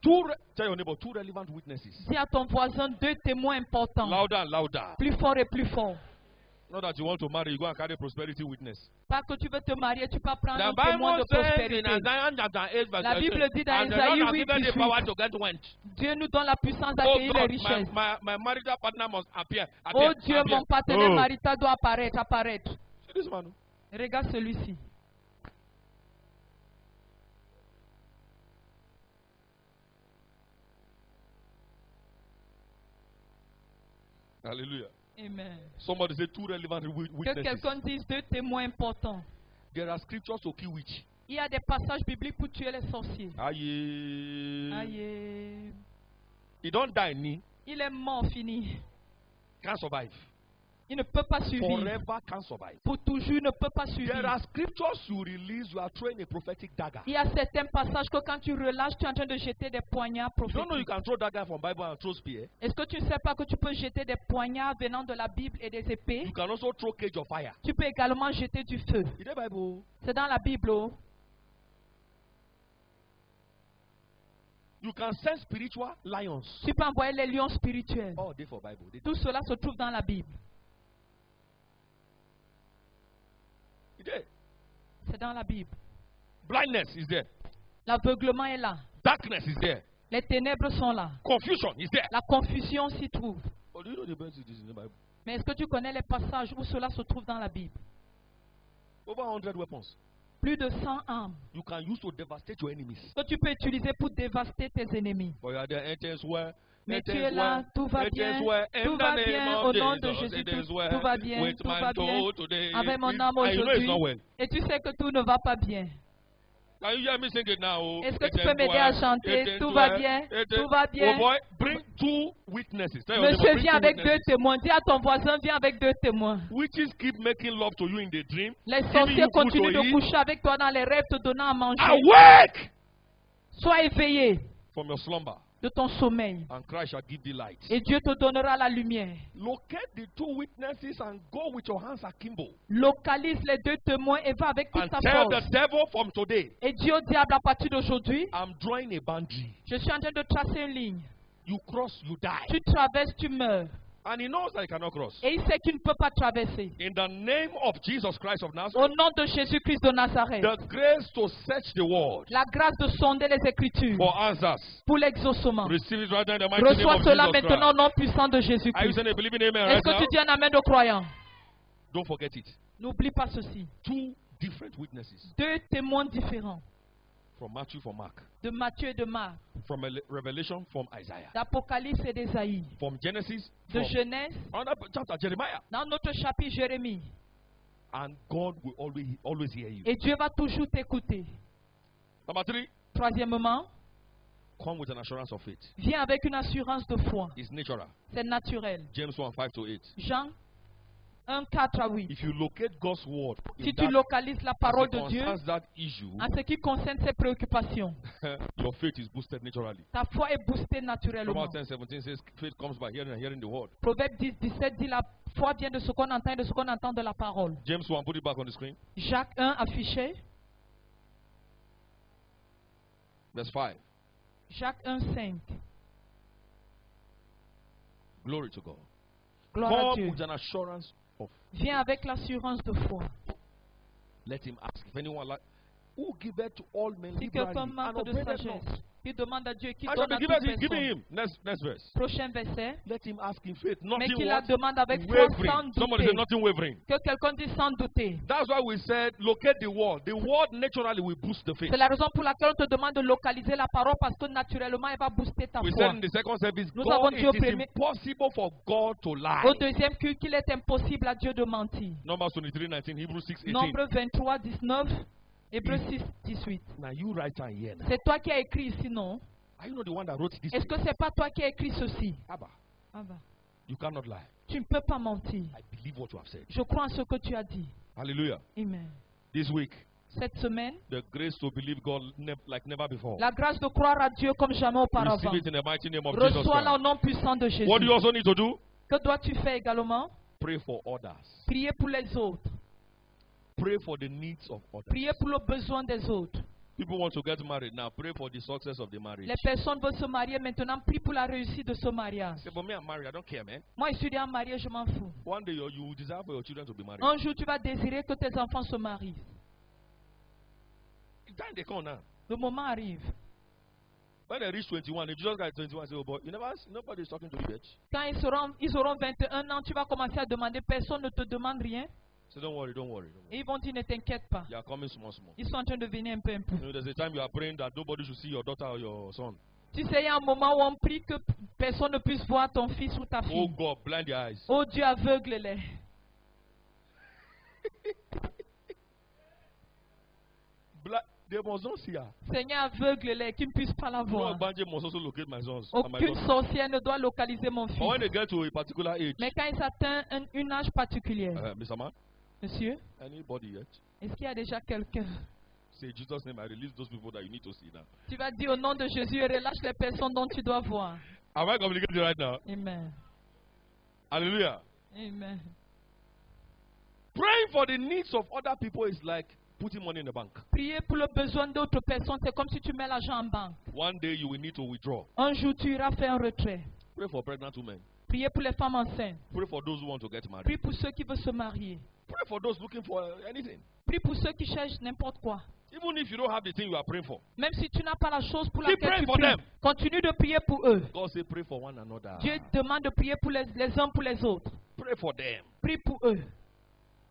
tell your neighbor, two relevant witnesses. dis à ton voisin deux témoins importants, Louder and louder. plus fort et plus fort. Not that you want to marry, you go and carry prosperity witness. Pas que tu veux te marier, tu peux prendre un The témoin de Bible says in prospérité. Isaiah chapter 8 verse La 18, Bible dit dans and the Isaïe Lord has 8, given the 18, power to get went. Dieu nous donne la puissance Oh d'accueillir les God, richesses. my marital partner must appear. Oh Dieu, appear. mon partenaire Oh. marital doit apparaître. See this man? Regarde celui-ci. Hallelujah. Amen. Somebody say two relevant Que witnesses. quelqu'un dise deux témoins importants. There are scriptures to kill witch. Il y a des passages bibliques pour tuer les sorciers. Aye. Aïe. He don't die, ni Il est mort, fini. can't survive. Il ne peut pas survivre. Forever can't survive. Pour toujours, il ne peut pas There survivre. are scriptures you release, you are throwing a prophetic dagger. Il y a certains passages que quand tu relâches, tu es en train de jeter des poignards You don't know you prophétiques. can throw dagger from Bible and throw spear. Est-ce que tu ne sais pas que tu peux jeter des poignards venant de la Bible et des épées? You can also throw cage of fire. Tu peux également jeter du feu. In the Bible, C'est dans la Bible. Oh. you can send spiritual lions. Tu peux envoyer les lions spirituels. All day for Bible. Tout cela se trouve dans la Bible. There. C'est dans la Bible. Blindness is there. L'aveuglement est là. Darkness is there. Les ténèbres sont là. Confusion is there. La confusion s'y trouve. Oh, do you know the best it is in the Bible? Mais est-ce que tu connais les passages où cela se trouve dans la Bible? Over 100 weapons Plus de 100 armes you can use to devastate your enemies. que tu peux utiliser pour dévaster tes ennemis. But you are there, it is well. Mais It tu is es là, well. tout va It bien, is well. In tout the va name bien, of au nom de Jesus, Jésus, it is tout well. va bien, With tout my va bien. soul today. Avec mon âme And you know it's not aujourd'hui. well. Et tu sais que tout ne va pas bien. Can you hear me sing it now? Oh? Est-ce que It tu is peux m'aider à well. chanter? It is Tout va well. bien, It is- tout va bien. Oh boy, bring two witnesses. Tell your neighbor, Monsieur bring vient two avec deux witnesses. témoins. Dis à ton voisin, viens avec deux témoins. Witches keep making love to you in the dream. Les giving sorciers you food continuent to de eat. coucher avec toi dans les rêves, te donnant à manger. Awake Sois éveillé from your slumber, de ton sommeil. and Christ shall give thee light. Et Dieu te donnera la lumière. Locate the two witnesses and go with your hands akimbo. Localise les deux témoins et va avec toute And ta tell the force. devil from today, Et dis au diable à partir d'aujourd'hui, I'm drawing a boundary. je suis en train de tracer une ligne. You cross, you die. Tu traverses, tu meurs. And he knows that he cannot cross. Et il sait qu'il ne peut pas traverser. In the name of Jesus Christ of Au Nazareth, nom de Jésus-Christ de Nazareth, the grace to search the world la grâce de sonder les Écritures for answers. pour l'exaucement. Receive it right now in the mighty name Reçois of cela Jesus maintenant au Christ. nom puissant de Are you Jésus-Christ. saying a believing amen Est-ce right que now? tu dis un amen de croyant? Don't forget it. N'oublie pas ceci. Two different witnesses Deux témoins différents from Matthew, from Mark, de Matthieu et de Marc, from Revelation, from Isaiah, d'Apocalypse et d'Ésaïe, from Genesis, de from Genèse, another chapter, Jeremiah. dans notre chapitre Jérémie. And God will always hear you. Et Dieu va toujours t'écouter. Number 3, Troisièmement, come with an assurance of faith. viens avec une assurance de foi. It's natural. C'est naturel. James 1, 5 to 8. Jean 1, 4 à 8. If you locate God's word in Si tu that, localises la as parole it de Dieu concerns that issue, en ce qui concerne ses préoccupations, your faith is boosted naturally. ta foi est boostée naturellement. Proverbs 10, 17 says, faith comes by hearing and hearing the word. Proverbe 10, 17 dit la foi vient de ce qu'on entend et de ce qu'on entend de la parole. James 1, put it back on the screen. Jacques 1 affiché. Verse 5. Jacques 1, 5. Glory to God. Gloire à Come Dieu. with an assurance of Viens avec l'assurance de foi. let him ask. If anyone like, who giveth to all men Si liberally quelqu'un and manque de upbraideth not, sagesse, il demande à Dieu qui and shall donne be à given toute him. Give personne. him. Next verse. Prochain verset. Let him ask in faith. Mais Nothing qu'il la what? demande avec foi sans Wavering. Somebody say douter. nothing wavering. Que quelqu'un dise sans douter. That's why we said locate the word. The word naturally will boost the faith. C'est la raison pour laquelle on te demande de localiser la parole parce que naturellement elle va booster ta We foi. said in the second service, Nous God, avons dit au it is premier- impossible for God to lie. Au deuxième culte, qu'il est impossible à Dieu de mentir. Numbers 23, 19, Hebrews 6, 18. Nombre 23, 19, Hébreux 6, 18. Now you write and hear now. C'est toi qui as écrit ici, non? Are you not the one that wrote this? Est-ce que c'est pas toi qui as écrit ceci? Abba, Ah bah, you cannot lie. tu ne peux pas mentir. I believe what you have said. Je crois en ce que tu as dit. Hallelujah. Amen. This week, Cette semaine, the grace to believe God like never before. la grâce de croire à Dieu comme jamais auparavant. Receive it in the mighty name of Jesus Reçois-la au Christ. nom puissant de Jésus. What do you also need to do? Que dois-tu faire également? Pray for others. Prier pour les autres. Pray for the needs of others. Prier pour le besoin des autres. People want to get married now. Pray for the success of the marriage. Les personnes veulent se marier maintenant. Prie pour la réussite de ce mariage. Say, but me, I'm married. I don't care, man. Moi, je suis déjà marié, je m'en fous. One day you will desire for your children to be married. Un jour, tu vas désirer que tes enfants se marient. The time they come now. Le moment arrive. When they reach 21, they just got 21 say, oh boy, nobody is talking to you yet. Quand ils auront 21 ans, tu vas commencer à demander. Personne ne te demande rien. So don't worry, don't worry. Et ils vont dire, ne t'inquiète pas. You are coming small, small. Ils sont en train de venir un peu, un peu. You know, there's a time you are praying that nobody should see your daughter or your son. Tu sais, il y a un moment où on prie que personne ne puisse voir ton fils ou ta Oh fille. God, blind their eyes. Oh Dieu, aveugle-les. They must not see her. Seigneur, aveugle-les, qu'ils ne puissent pas la You know, voir. Banje must also locate my sons and my Aucune daughters. sorcière ne doit localiser mon But when they fils. get to a particular age, Mais quand il atteint un âge particulier, Mr. Man, monsieur, anybody yet? est-ce qu'il y a déjà quelqu'un? Say, Jesus' name, I release those people that you need to see now. Tu vas dire au nom de Jésus, relâche les personnes dont tu dois voir. Am I communicating right now? Amen. Hallelujah. Amen. Praying for the needs of other people is like putting money in the bank. Prier pour le besoin d'autres personnes, c'est comme si tu mets l'argent en banque. One day you will need to withdraw. Un jour, tu iras faire un retrait. Pray for pregnant women. Priez pour les femmes enceintes. Pray for those who want to get married. Prie pour ceux qui veulent se marier. Pray for those looking for anything. Prie pour ceux qui cherchent n'importe quoi. Even if you don't have the thing you are praying for. Même si tu n'as pas la chose pour Keep laquelle praying tu for pries, them. continue de prier pour eux. God say pray for one another. Dieu demande de prier pour les uns pour les autres. Pray for them. Prie pour eux.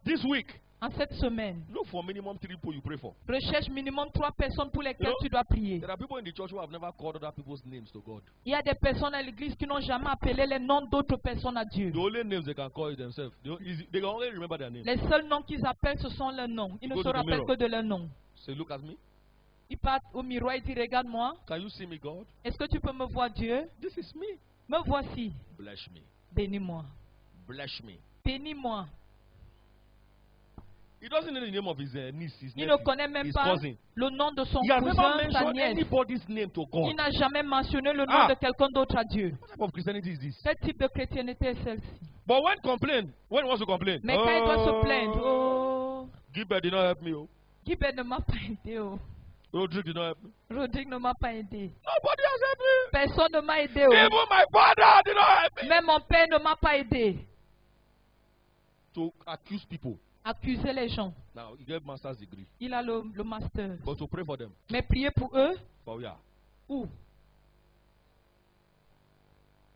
This week, En cette semaine, look for minimum 3 people you pray for. recherche minimum 3 personnes pour lesquelles You know, tu dois prier. There are people in the church who have never called other people's names to God. Il y a des personnes à l'église qui n'ont jamais appelé les noms d'autres personnes à Dieu. The only names they can call is themselves. They can only remember their name. Les seuls noms qu'ils appellent, ce sont leurs noms. Ils ne Go se to the rappellent mirror. que de leurs noms. Say, look at me. Ils partent au miroir et disent, regarde-moi. Can you see me, God? Est-ce que tu peux me voir, Dieu? This is me. Me voici. Bless me. Bénis-moi. Bless me. Bénis-moi. He doesn't know the name of his niece, his Il nephew, ne connaît même his pas cousin. le nom de son He has never cousin, sa mentioned nièce. anybody's name to Il God. n'a jamais mentionné le nom Ah. de quelqu'un d'autre à Dieu. What type of Christianity is this? Quel type de chrétienté est celle-ci? But when he wants to complain, Mais quand il doit se plaindre, oh, Gilbert did not help me. Oh. Guibert ne m'a pas aidé. Oh. Rodrigue did not help me. Rodrigue ne m'a pas aidé. Nobody has helped me. Personne ne m'a aidé. Oh. Even my father did not help me. Même mon père ne m'a pas aidé. To accuse people. Accuser les gens. Now, he gave master's degree. Il a le master. But to pray for them. Mais prier pour eux, But yeah. où?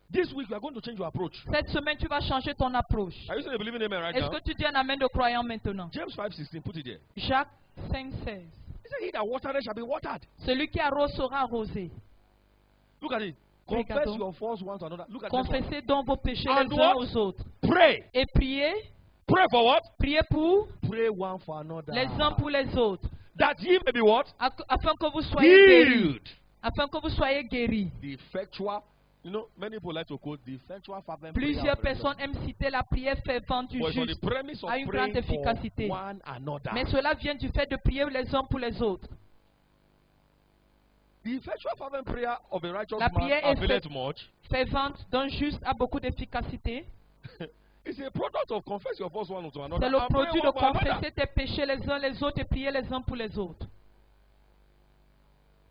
This week, we are going to change your approach. Cette semaine, tu vas changer ton approche. Are you saying believing amen right Est-ce now? que tu dis un amen de croyant maintenant? James 5:16, put it there. Jacques 5,16. He said, he that watereth shall be watered. Celui qui arrose sera arrosé. Look at it. Confess Regardons. your faults one to another. Look at this one. Confessez donc vos péchés And les uns what? aux autres. Pray. Et priez. Pray for what? Priez pour Pray one for another. les uns pour les autres. That ye may be what? Afin que vous soyez guéris. Healed. Afin que vous soyez guéris. The effectual, you know, many people like to quote the effectual fervent prayer Plusieurs of the righteous. personnes aiment citer la prière fervente du But it's on the juste. premise of a une praying grande efficacité. for one another. Mais cela vient du fait de prier les uns pour les autres. The effectual fervent prayer of a righteous La man prière est availeth much. Fervente d'un juste a beaucoup d'efficacité. It's a product of confess your faults one to another. C'est le and pray produit de one for another. confesser tes péchés les uns les autres et prier les uns pour les autres.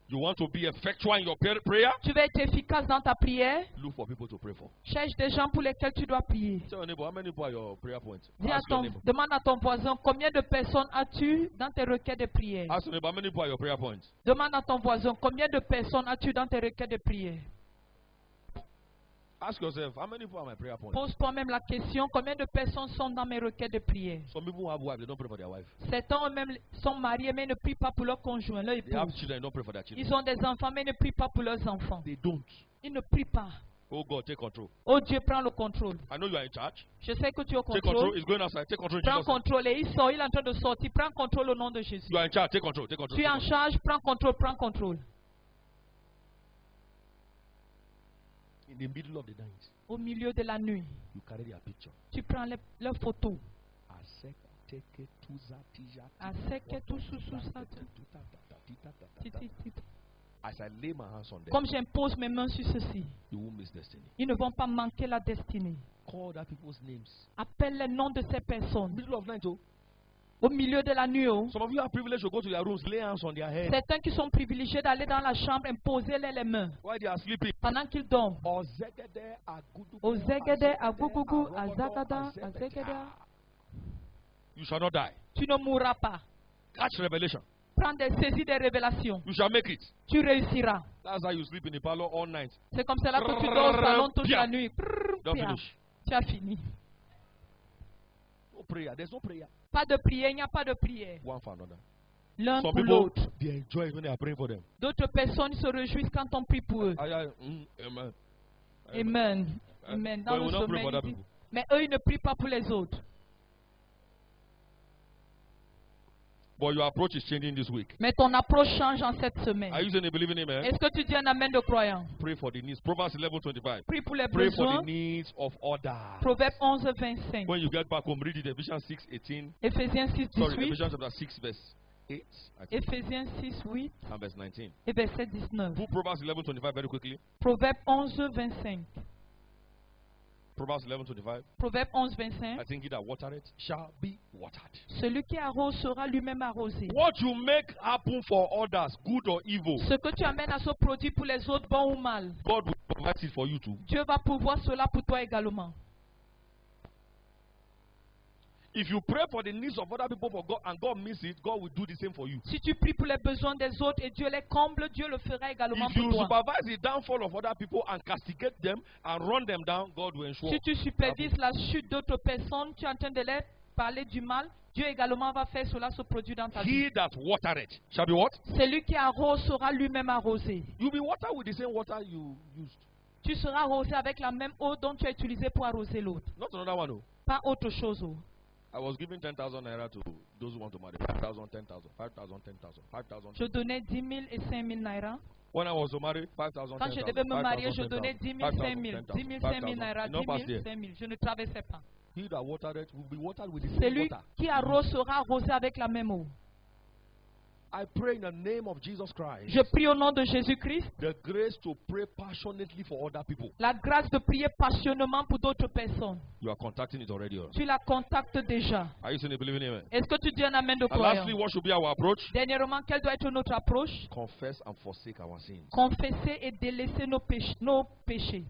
You want to be effectual in your prayer? Tu veux être efficace dans ta prière? Look for people to pray for. Cherche des gens pour lesquels tu dois prier. Tell your neighbor, how many people are your prayer points? Dis à Ask your ton, neighbor. demande à ton voisin combien de personnes as-tu dans tes requêtes de prière. Ask your neighbor, how many people are your prayer points? Demande à ton voisin combien de personnes as-tu dans tes requêtes de prière. Ask yourself, how many people are my prayer points? Pose toi-même la question combien de personnes sont dans mes requêtes de prière. Some people have wives, they don't pray for their wife. Certains eux-mêmes sont mariés mais ne prient pas pour leur conjoint, leur They have épouse. children, they don't pray for their children. Ils ont des enfants mais ne prient pas pour leurs enfants. They don't. Ils ne prient pas. Oh God, take control. Oh Dieu, prends le contrôle. I know you are in charge. Je sais que tu es au Take control. contrôle. It's going outside. Take control in Prends Jesus' name. contrôle. Et il sort, il est en train de sortir. Prends contrôle au nom de Jésus. You are in charge. Take control. Take control. Tu es Take en control. charge, prends contrôle, prends contrôle. In the middle of the night, Au milieu de la nuit, you carry their picture. tu prends leurs photos. As I lay my hands on them, Comme j'impose mes mains sur ceci, you won't miss destiny. ils ne vont pas manquer la destinée. Call that people's names. Appelle les noms de ces personnes. Middle of night, oh. Au milieu de la nuit, oh. Some of you are privileged to go to their rooms, lay hands on their head Certains qui sont privilégiés d'aller dans la chambre, imposer les mains while they are sleeping. pendant qu'ils dorment. Ozegede, Agudugu, Ozegede, Agugugu, Arogodo, Azagada, Azebeda. Azegeda. You shall not die. Tu ne mourras pas. Catch revelation. Prends des saisies des révélations. You shall make it. Tu réussiras. That's how you sleep in the parlor all night. C'est comme cela que tu dors au salon toute la nuit. Don't Pia. finish. Tu as fini. No prayer. There's no prayer. Pas de prière, il n'y a pas de prière. One for another. L'un Some pour people, l'autre. they enjoy it when they are praying for them. D'autres personnes se réjouissent quand on prie pour eux. Amen. Amen. Amen. Dans But we le will not pray sommeil, for il other dit, people. mais eux, ils ne prient pas pour les autres. But your approach is changing this week. Mais ton approche change en cette semaine. Are you saying a believing amen? Est-ce que tu dis un amen de croyant? Pray for the needs. Proverbs 11:25. Prie pour les Pray for besoins. the needs of others. Proverbe 11, 25. When you get back home, read it. Ephesians 6:18. Éphésiens 6, Sorry, 18. Ephesians chapter 6, verse 8. I think, Éphésiens 6, 8 and verse 19. et verset 19. Put Proverbs 11:25 very quickly. Proverbe 11, 25. Proverbs 11:25. Proverbe 11, 25. I think he that watereth shall be watered. Celui qui arrose sera lui-même arrosé. What you make happen for others, good or evil, Ce que tu amènes à ce produit pour les autres, bon ou mal, God will provide it for you too. Dieu va pouvoir cela pour toi également. If you pray for the needs of other people for God and God meets it, God will do the same for you. Si tu pries pour les besoins des autres et Dieu les comble, Dieu le fera également If pour you toi. supervise the downfall of other people and castigate them and run them down, God will ensure. Si tu supervises la chute d'autres personnes, tu es en train de les parler du mal, Dieu également va faire cela se produire dans ta vie. He that watereth shall be what? Celui qui arrose sera lui-même arrosé. You'll be watered with the same water you used. Tu seras arrosé avec la même eau dont tu as utilisé pour arroser l'autre. Not another one. Oh. Pas autre chose. Oh. I was giving 10,000 naira to those who want to marry. 5,000, 10,000, 5,000, 10,000, 5,000. Je donnais 10 000 et 5 000 naira. When I was to marry, 5,000, Quand je 10,000, devais me marier, je 5,000, donnais 10 000, 5 000. 10 000, 5 000 naira, 10 No past 000, there. 5 000. Je ne traversais pas. He that watereth will be watered with the same Celui water. qui arrose sera arrosé avec la même eau. I pray in the name of Jesus Christ. Je prie au nom de Jésus-Christ, The grace to pray passionately for other people. la grâce de prier passionnément pour d'autres personnes. You are contacting it already. Or? Tu la contactes déjà. Are you saying a believing amen? Est-ce que tu dis un amen de And croyant? lastly, what should be our approach? Dernièrement, quelle doit être notre approche? Confess and forsake our sins. Confesser et délaisser nos péchés.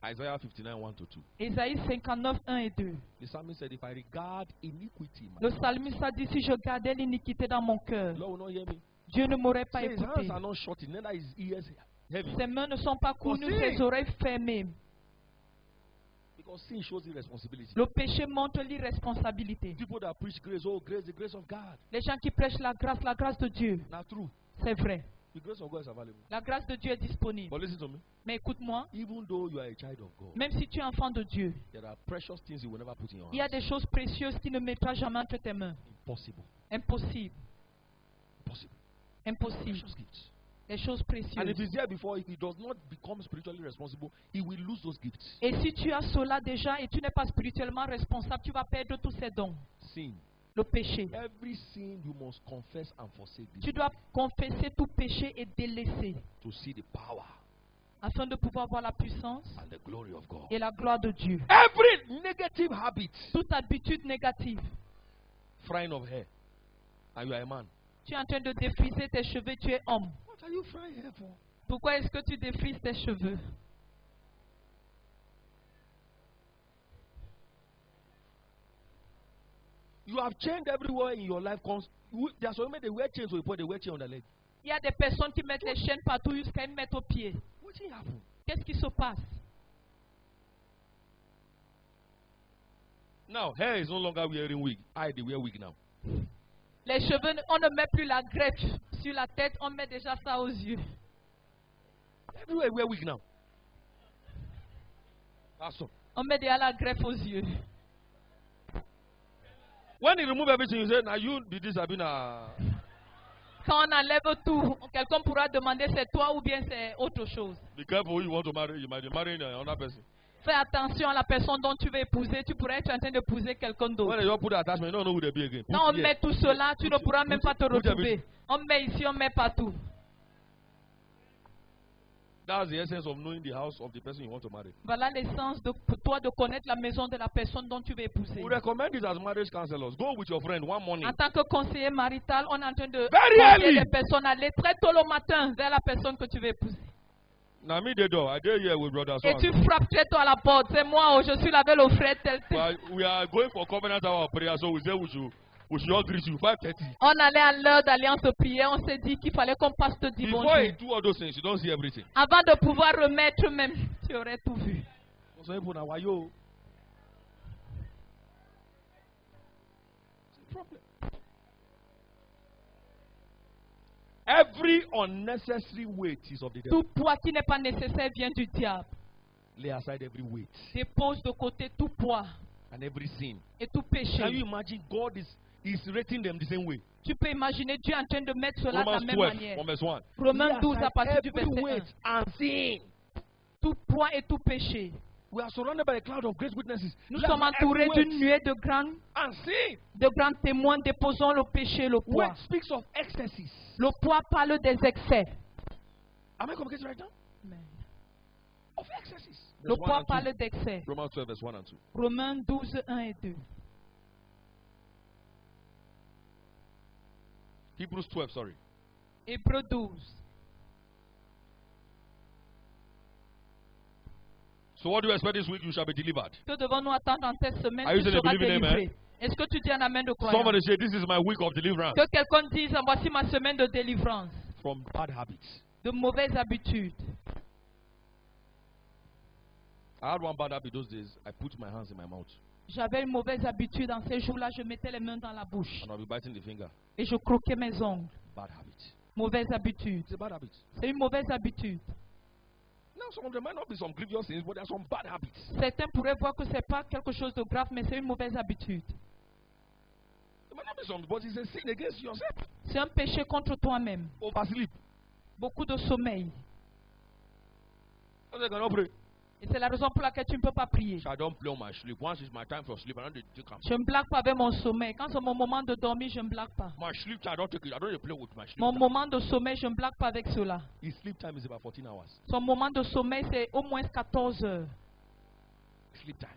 Isaiah 59, 1-2. Ésaïe 59, 1 et 2. The psalmist said, if I regard iniquity, in my Le heart, psalmiste a dit, si je gardais l'iniquité dans mon cœur, Lord will not hear me. Dieu ne m'aurait pas Say his hands écouté. are not shorted, neither his ears heavy. Ses mains ne sont pas connues, sin. ses oreilles fermées. Because sin shows irresponsibility. Le péché montre l'irresponsabilité. People that preach grace, oh, grace, the grace of God. Les gens qui prêchent la grâce de Dieu, Now, true. c'est vrai. The grace of God is available. La grâce de Dieu est disponible. But listen to me. Mais écoute-moi, Even though you are a child of God, même si tu es enfant de Dieu, there are precious things you will never put in your il y a hands. des choses précieuses qui ne mettra jamais entre tes mains. Impossible. Impossible. Impossible. Impossible. Precious gifts. Les choses And if précieuses. he's there before, if he does not become spiritually responsible, he will lose those gifts. Et si tu as cela déjà et tu n'es pas spirituellement responsable, tu vas perdre tous ces dons. Sin. Le péché. Every sin you must confess and forsake this Tu dois confesser tout péché et délaisser to see the power afin de pouvoir voir la puissance and the glory of God. et la gloire de Dieu. Every negative habit, Toute habitude négative. frying of hair, and you are a man. Tu es en train de défriser tes cheveux, tu es homme. What are you frying hair for? Pourquoi est-ce que tu défrises tes cheveux? You have changed everywhere in your life. There are so many they wear chains, so you put they wear chain on the leg. Il y a des personnes qui mettent les chaînes partout jusqu'à une mettre au pied. What thing happen? Qu'est-ce qui se passe? Now, hair is no longer wearing wig. They wear wig now. Les cheveux, on ne met plus la greffe sur la tête, on met déjà ça aux yeux. Everywhere wear wig now. That's all. On met déjà la greffe aux yeux. When you remove everything, you say, now you did this, I've been Quand on enlève tout, quelqu'un pourra demander c'est toi ou bien c'est autre chose. Be careful who you want to marry. You might be marrying another person. Fais attention à la personne dont tu veux épouser. Tu pourrais être en train d'épouser quelqu'un When d'autre. they don't put the attachment, you don't know who they be again. Quand on Put met here. tout cela, tu ne pourras même pas te put retrouver. On met ici, on met partout. That's the essence of knowing the house of the person you want to marry. Voilà l'essence pour toi de connaître la maison de la personne dont tu veux épouser. We recommend it as marriage counselors. Go with your friend one morning. En tant que conseiller marital, on est en train de Very conseiller early. les personnes à aller très tôt le matin vers la personne que tu veux épouser. Now me the door. I dare here with brother. Et tu frappes très tôt à la porte. C'est moi, je suis là avec le frère tel. We are going for covenant hour of prayer, so we say we should all greet you 5:30. On allait à l'heure d'alliance de prière, on s'est dit qu'il fallait qu'on passe te dire Before bonjour. you do all those things, you don't see everything. Avant de pouvoir remettre même, tu aurais tout vu. So people now, why you? It's a problem. Every unnecessary weight is of the devil. Tout poids qui n'est pas nécessaire vient du diable. Lay aside every weight Dépose de côté tout poids and every sin. et tout Can you péché. imagine God is rating them the same way? Tu peux imaginer Dieu en train de mettre cela de la Romans même 12, manière. from verse 1. Romains Lay 12 à aside partir du every verset 1. weight and sin. Tout poids et tout péché. We are surrounded by a cloud of great witnesses. Nous Lay sommes aside entourés every d'une weight nuée de and sin. grands témoins. Déposons le péché et le poids. Weight speaks of excesses. Le poids parle des excès. Am I communicating right now? Of excesses. Le Verse 1 poids and 2. parle d'excès. Romans 12, verse 1 and 2. Romains 12, 1 et 2. Hebrews 12, sorry. Hébreux 12. So what do you expect this week? You shall be delivered. Que devons-nous attendre en cette semaine? Are you Tu saying seras believe in délivré. amen? Est-ce que tu dis un amen de croyance? Somebody say, this is my week of deliverance Que quelqu'un dise, voici ma semaine de délivrance, from bad habits. de mauvaises habitudes. I had one bad habit those days. I put my hands in my mouth J'avais une mauvaise habitude. En ces jours-là, je mettais les mains dans la bouche and I'll be biting the finger. et je croquais mes ongles. Bad habit. Mauvaise habitude. It's a bad habit. C'est une mauvaise habitude. Now, some of them might not be some grievous things, but there are some bad habits. Certains pourraient voir que ce n'est pas quelque chose de grave, mais c'est une mauvaise habitude. There might not be some, but it's a sin against yourself. C'est un péché contre toi-même. Oversleep. Beaucoup de sommeil. I cannot pray. Et c'est la raison pour laquelle tu ne peux pas prier. I don't play on my sleep. Once it's my time for sleep, I don't take up. Je ne blague pas avec mon sommeil. Quand c'est mon moment de dormir, je ne blague pas. My sleep time, I don't take it. I don't play with my sleep Mon time. moment de sommeil, je ne blague pas avec cela. His sleep time is about 14 hours. Son moment de sommeil, c'est au moins 14 heures. Sleep time.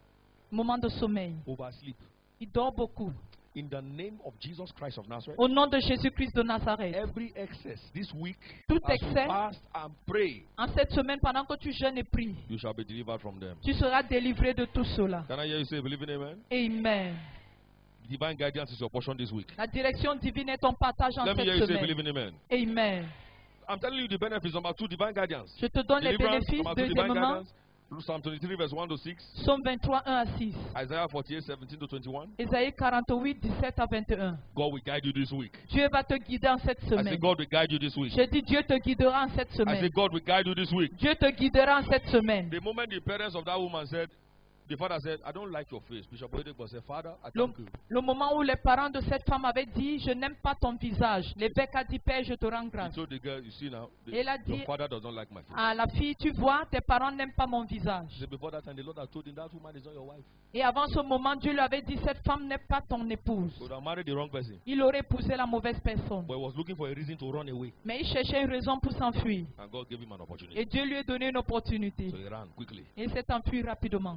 Moment de sommeil. Oversleep. Il dort beaucoup. In the name of Jesus Christ of Nazareth, Au nom de Jésus-Christ de Nazareth. every excess this week, Tout as you excès. fast and pray, En cette semaine, pendant que tu jeûnes et pries, you shall be delivered from them. tu seras délivré de tout cela. Can I hear you say, believe in amen? Amen. Divine guidance is your portion this week. La direction divine est ton partage en Let me hear cette you say, believe semaine. in amen. Amen. I'm telling you the benefits. Number 2, divine guidance. Je te donne les Deliverance. bénéfices. Number 2, divine Deuxièmement, guidance. Psalm 23, verse 1 to 6. Psaume 23, 1 à 6. Isaiah 48, 17 to 21. Ésaïe 48, 17 à 21. God will guide you this week. Dieu va te guider en cette I say, semaine. God will guide you this week. Je dis Dieu te guidera en cette I say, semaine. God will guide you this week. Dieu te guidera en cette semaine. The moment the parents of that woman said, the father said, I don't like your face. Bishop Oyedepo said, Father, I Le, thank you. le moment où les parents de cette femme avaient dit, je n'aime pas ton visage. L'évêque a dit, Père, je te rends He grâce. told the girl, you see now, Et il a your dit father does not like my face. à la fille, tu vois, tes parents n'aiment pas mon He visage. said, before that time, the Lord had told him that woman is not your wife. Et avant ce moment, Dieu lui avait dit, cette femme n'est pas ton épouse. So they married the wrong person. Il aurait épousé la mauvaise personne. But he was looking for a reason to run away. Mais il cherchait une raison pour s'enfuir. And God gave him an opportunity. Et Dieu lui a donné une opportunité. So he ran quickly. Et il s'est enfui rapidement.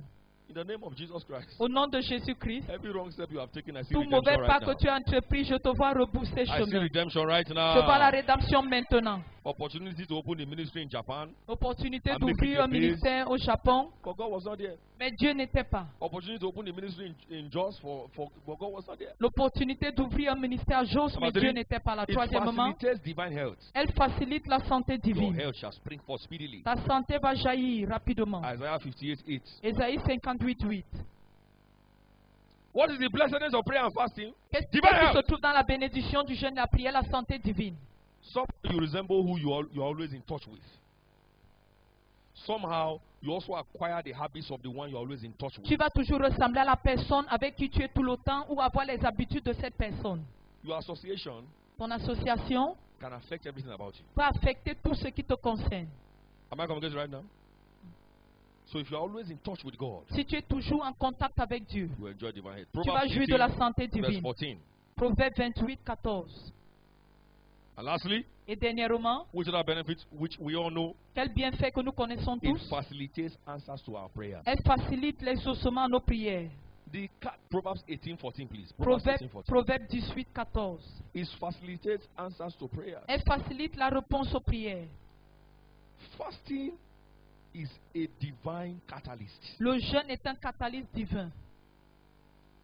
In the name of Jesus Christ, Au nom de Jésus-Christ, every wrong step you have taken, I see tout redemption mauvais pas right que now. tu as entrepris, je te vois rebousser I see chemin. redemption right Je vois la now. rédemption maintenant. Opportunity to open the ministry in Japan. Opportunité I'm making d'ouvrir un the base. ministère au Japon, But God was not there. mais Dieu n'était pas. Opportunity to open the ministry in Jos but God was not there. L'opportunité d'ouvrir un ministère à Jos, mais Number Dieu three, n'était pas là. It Troisièmement, facilitates divine health. elle facilite la santé Your divine. health shall spring forth speedily. Ta santé va jaillir rapidement. Isaiah 58:8. Ésaïe 58, 8. What is the blessedness of prayer and fasting? Qu'est-ce Divine qui se health. trouve dans la bénédiction du jeûne, la prière, la santé divine? Somehow you resemble who you're always in touch with. Somehow you also acquire the habits of the one you're always in touch with. Tu vas toujours ressembler à la personne avec qui tu es tout le temps ou avoir les habitudes de cette personne. Your association Ton association can affect everything about you. peut affecter tout ce qui te concerne. Am I communicating right now? So if you are always in touch with God, Si tu es toujours en contact avec Dieu, you enjoy divine health. tu vas Proverbs jouir de la 18, santé verse divine. 14. Proverbe 28, 14. And lastly, Et dernièrement, which other benefits which we all know, quel bienfait que nous connaissons it tous, facilitates answers to our prayers. elle facilite l'exaucement à nos prières. Proverbs 18:14, please. Proverbs Proverbe, 18:14. Proverbe 18, 14. It facilitates answers to prayers. Elle facilite la réponse aux prières. Fasting is a divine catalyst. Le jeûne est un catalyse divin.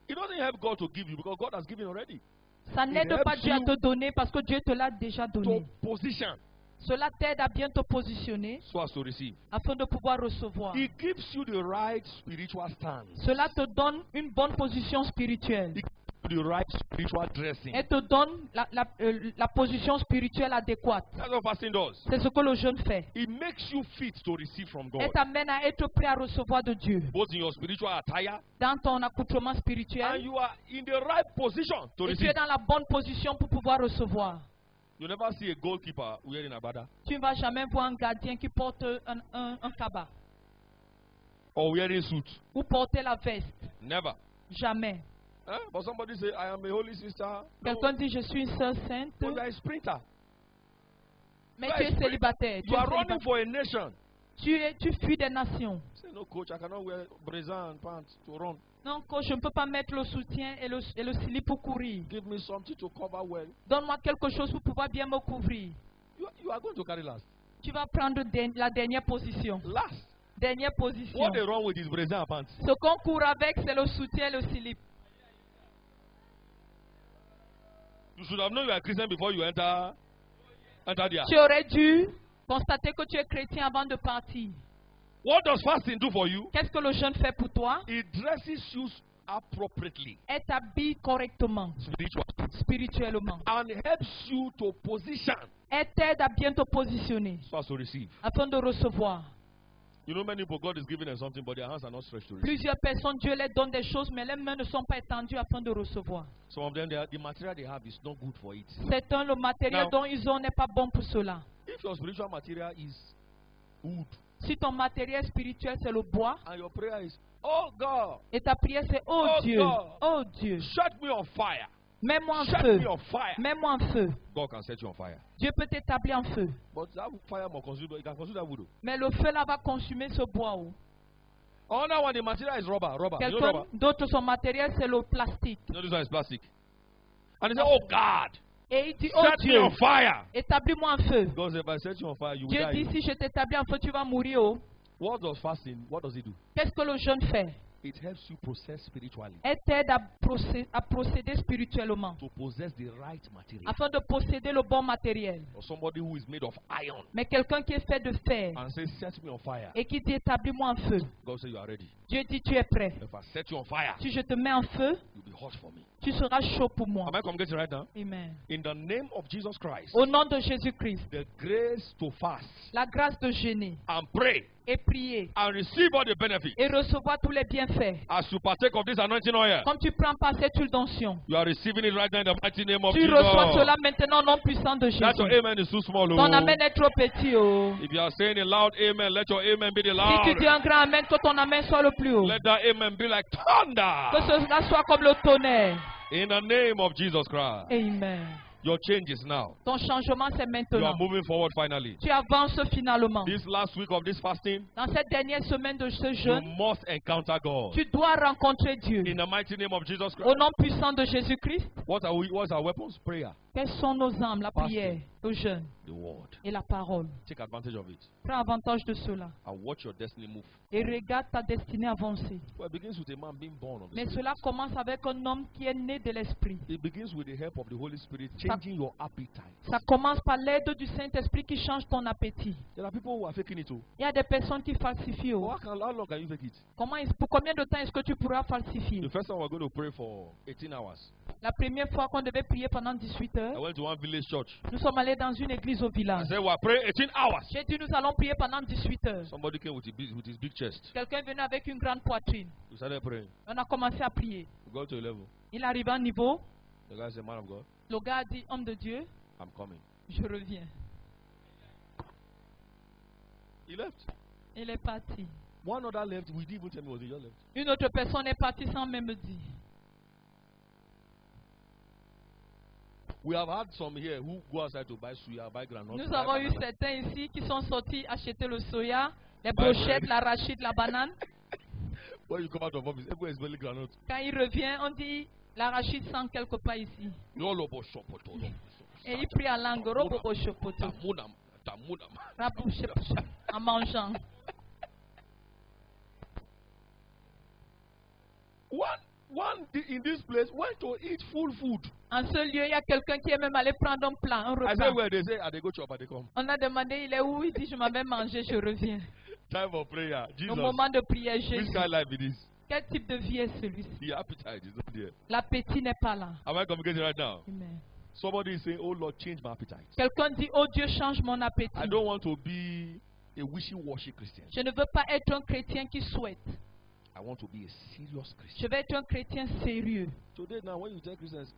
It doesn't help God to give you because God has given already. Ça n'aide helps pas Dieu à you te donner parce que Dieu te l'a déjà To donné. position Cela t'aide à bien te positionner so as to receive. afin de pouvoir recevoir. It gives you the right spiritual stance. Cela te donne une bonne position spirituelle. It gives you the right spiritual dressing. Elle te donne la position spirituelle adéquate. That's what fasting does. C'est ce que le jeûne fait. It makes you fit to receive from God. Elle t'amène à être prêt à recevoir de Dieu. Both in your spiritual attire Dans ton accoutrement and spirituel. you are in the right position to Et tu receive. es dans la bonne position pour pouvoir recevoir. You never see a goalkeeper wearing a bada Tu ne vas jamais voir un gardien qui porte un cabas or wearing suit. ou porter la veste. Never. Jamais. But somebody say, I am a holy sister. Quelqu'un dit, je suis une sœur sainte, But you are a sprinter. mais tu es célibataire. Tu You es are running célibataire. for a nation. Tu fuis des nations. Say, no, coach, I cannot wear brazier and pants to run. Non, coach, je ne peux pas mettre le soutien et le slip pour courir. Give me something to cover well. Donne-moi quelque chose pour pouvoir bien me couvrir. You are going to carry last. Tu vas prendre la dernière position. Last. Dernière position. What they run with is brazier and pants. Ce qu'on court avec, c'est le soutien et le slip. You should have known you are a Christian before you enter there. Tu aurais dû constater que tu es chrétien avant de partir. What does fasting do for you? Qu'est-ce que le jeûne fait pour toi? It dresses you appropriately, Elle t'habille correctement, spirituellement. and helps you to position Elle t'aide à bien te positionner so as to receive. afin de recevoir. You know, many people, God is giving them something, but their hands are not stretched to receive. Plusieurs personnes, Dieu leur donne des choses, mais les mains ne sont pas étendues afin de recevoir. Some of them, the material they have is not good for it. Certains, le matériel Now- dont ils ont n'est pas bon pour cela. If your spiritual material is wood, Si ton matériel spirituel, c'est le bois, and your prayer is, oh God, et ta prière, c'est oh Oh Dieu, God. oh Dieu, set me on fire. mets-moi en Set feu, me on fire. mets-moi en feu. God can set you on fire. Dieu peut t'établir en feu. But that fire must consume, it can consume that wood. Mais le feu là va consumer ce bois. Another one, the material is rubber. You know Quelqu'un rubber? d'autre, son matériel, c'est le plastique. You know this one is plastic. And he said, oh God, Et il dit, oh set me Dieu, on fire. établis-moi en feu. God said, if I set you on fire, you will Dieu die. dit, si je t'établis en feu, tu vas mourir. Oh. What does fasting, what does it do? Qu'est-ce que le jeûne fait? It helps you process spiritually Elle t'aide à procéder spirituellement, to possess the right material. afin de posséder le bon matériel. Or somebody who is made of iron Mais quelqu'un qui est fait de fer and says, set me on fire. et qui dit, établis-moi en feu. God says, you are ready. Dieu dit, tu es prêt. If I set you on fire, Si je te mets en feu, you'll be hot for me. tu seras chaud pour moi. Am I communicating right now? Amen. In the name of Jesus Christ, Au nom de Jésus-Christ, the grace to fast la grâce de jeûner and pray et prier and receive all the benefits. et recevoir tous les bienfaits. As you partake of this anointing oil, Comme tu prends par cette huile d'onction, you are receiving it right now in the mighty name of tu reçois Jesus. cela maintenant au nom puissant de That your Jésus. amen is too small. Ton Oh. amen est trop petit. Oh. If you are saying a loud amen, let your amen be the Si tu dis loud. un grand amen, que ton amen soit le plus haut. Let that amen be like thunder. Que cela soit comme le tonnerre. In the name of Jesus Christ. Amen. Your change is now. Ton changement, c'est You maintenant. are moving forward finally. Tu avances finalement. This last week of this fasting, Dans cette dernière semaine de ce you jeûne, must encounter God. tu dois rencontrer Dieu. In the mighty name of Jesus Au Christ. nom puissant de Jésus-Christ, What's our weapons? Prayer. quelles sont nos armes? La prière, le jeûne The word. et la parole. Take advantage of it. Prends avantage de cela And watch your destiny move. et regarde ta destinée avancer. Well, it begins with a man being born of the Mais Spirit. cela commence avec un homme qui est né de l'Esprit. It begins with the help of the Holy Spirit changing your appetite. Ça commence par l'aide du Saint-Esprit qui change ton appétit. There are people who are faking it too. Il y a des personnes qui falsifient. Oh. How long can you fake it? Pour combien de temps est-ce que tu pourras falsifier? The first time we're going to pray for 18 hours. La première fois qu'on devait prier pendant 18 I heures, went to one village church. nous sommes allés dans une église au I village. said, we'll pray 18 hours. J'ai dit, nous allons prier pendant 18 heures. Somebody came with his big chest. Quelqu'un est venu avec une grande poitrine. We started praying. On a commencé à prier. We got to a level. Il arrive à un niveau. The guy said, man of God, Le gars a dit, homme de Dieu, I'm coming. Je reviens. He left. Il est parti. One other left. We didn't even tell me was he just left. Une autre personne est partie sans même me dire. We have had some here who go outside to buy suya, buy granola. Nous avons eu certains ici qui sont sortis acheter le soya, les brochettes, l'arachide, la banane. When you come out of office, everywhere is smelling granola. Quand il revient, on dit l'arachide sent quelque part ici. Et il prie en langue. Robobo chopoto. En mangeant. One in this place went to eat full food. En ce lieu, il y a quelqu'un qui est même allé prendre un plat, un I said, repas. where they say, they go chop, they come. On a demandé, il est où? Il dit, je m'avais mangé, je reviens. Time for prayer. Jesus. Au moment de prière, Which Jésus. kind of life it is? Quel type de vie est celui-ci? The appetite is not there. L'appétit n'est pas là. Am I communicating right now? Amen. Somebody is saying, oh Lord, change my appetite. Quelqu'un dit, oh Dieu, change mon appétit. I don't want to be a wishy-washy Christian. Je ne veux pas être un chrétien qui souhaite. I want to be a serious Christian. Je vais être un chrétien sérieux. Today now, when you tell Christians,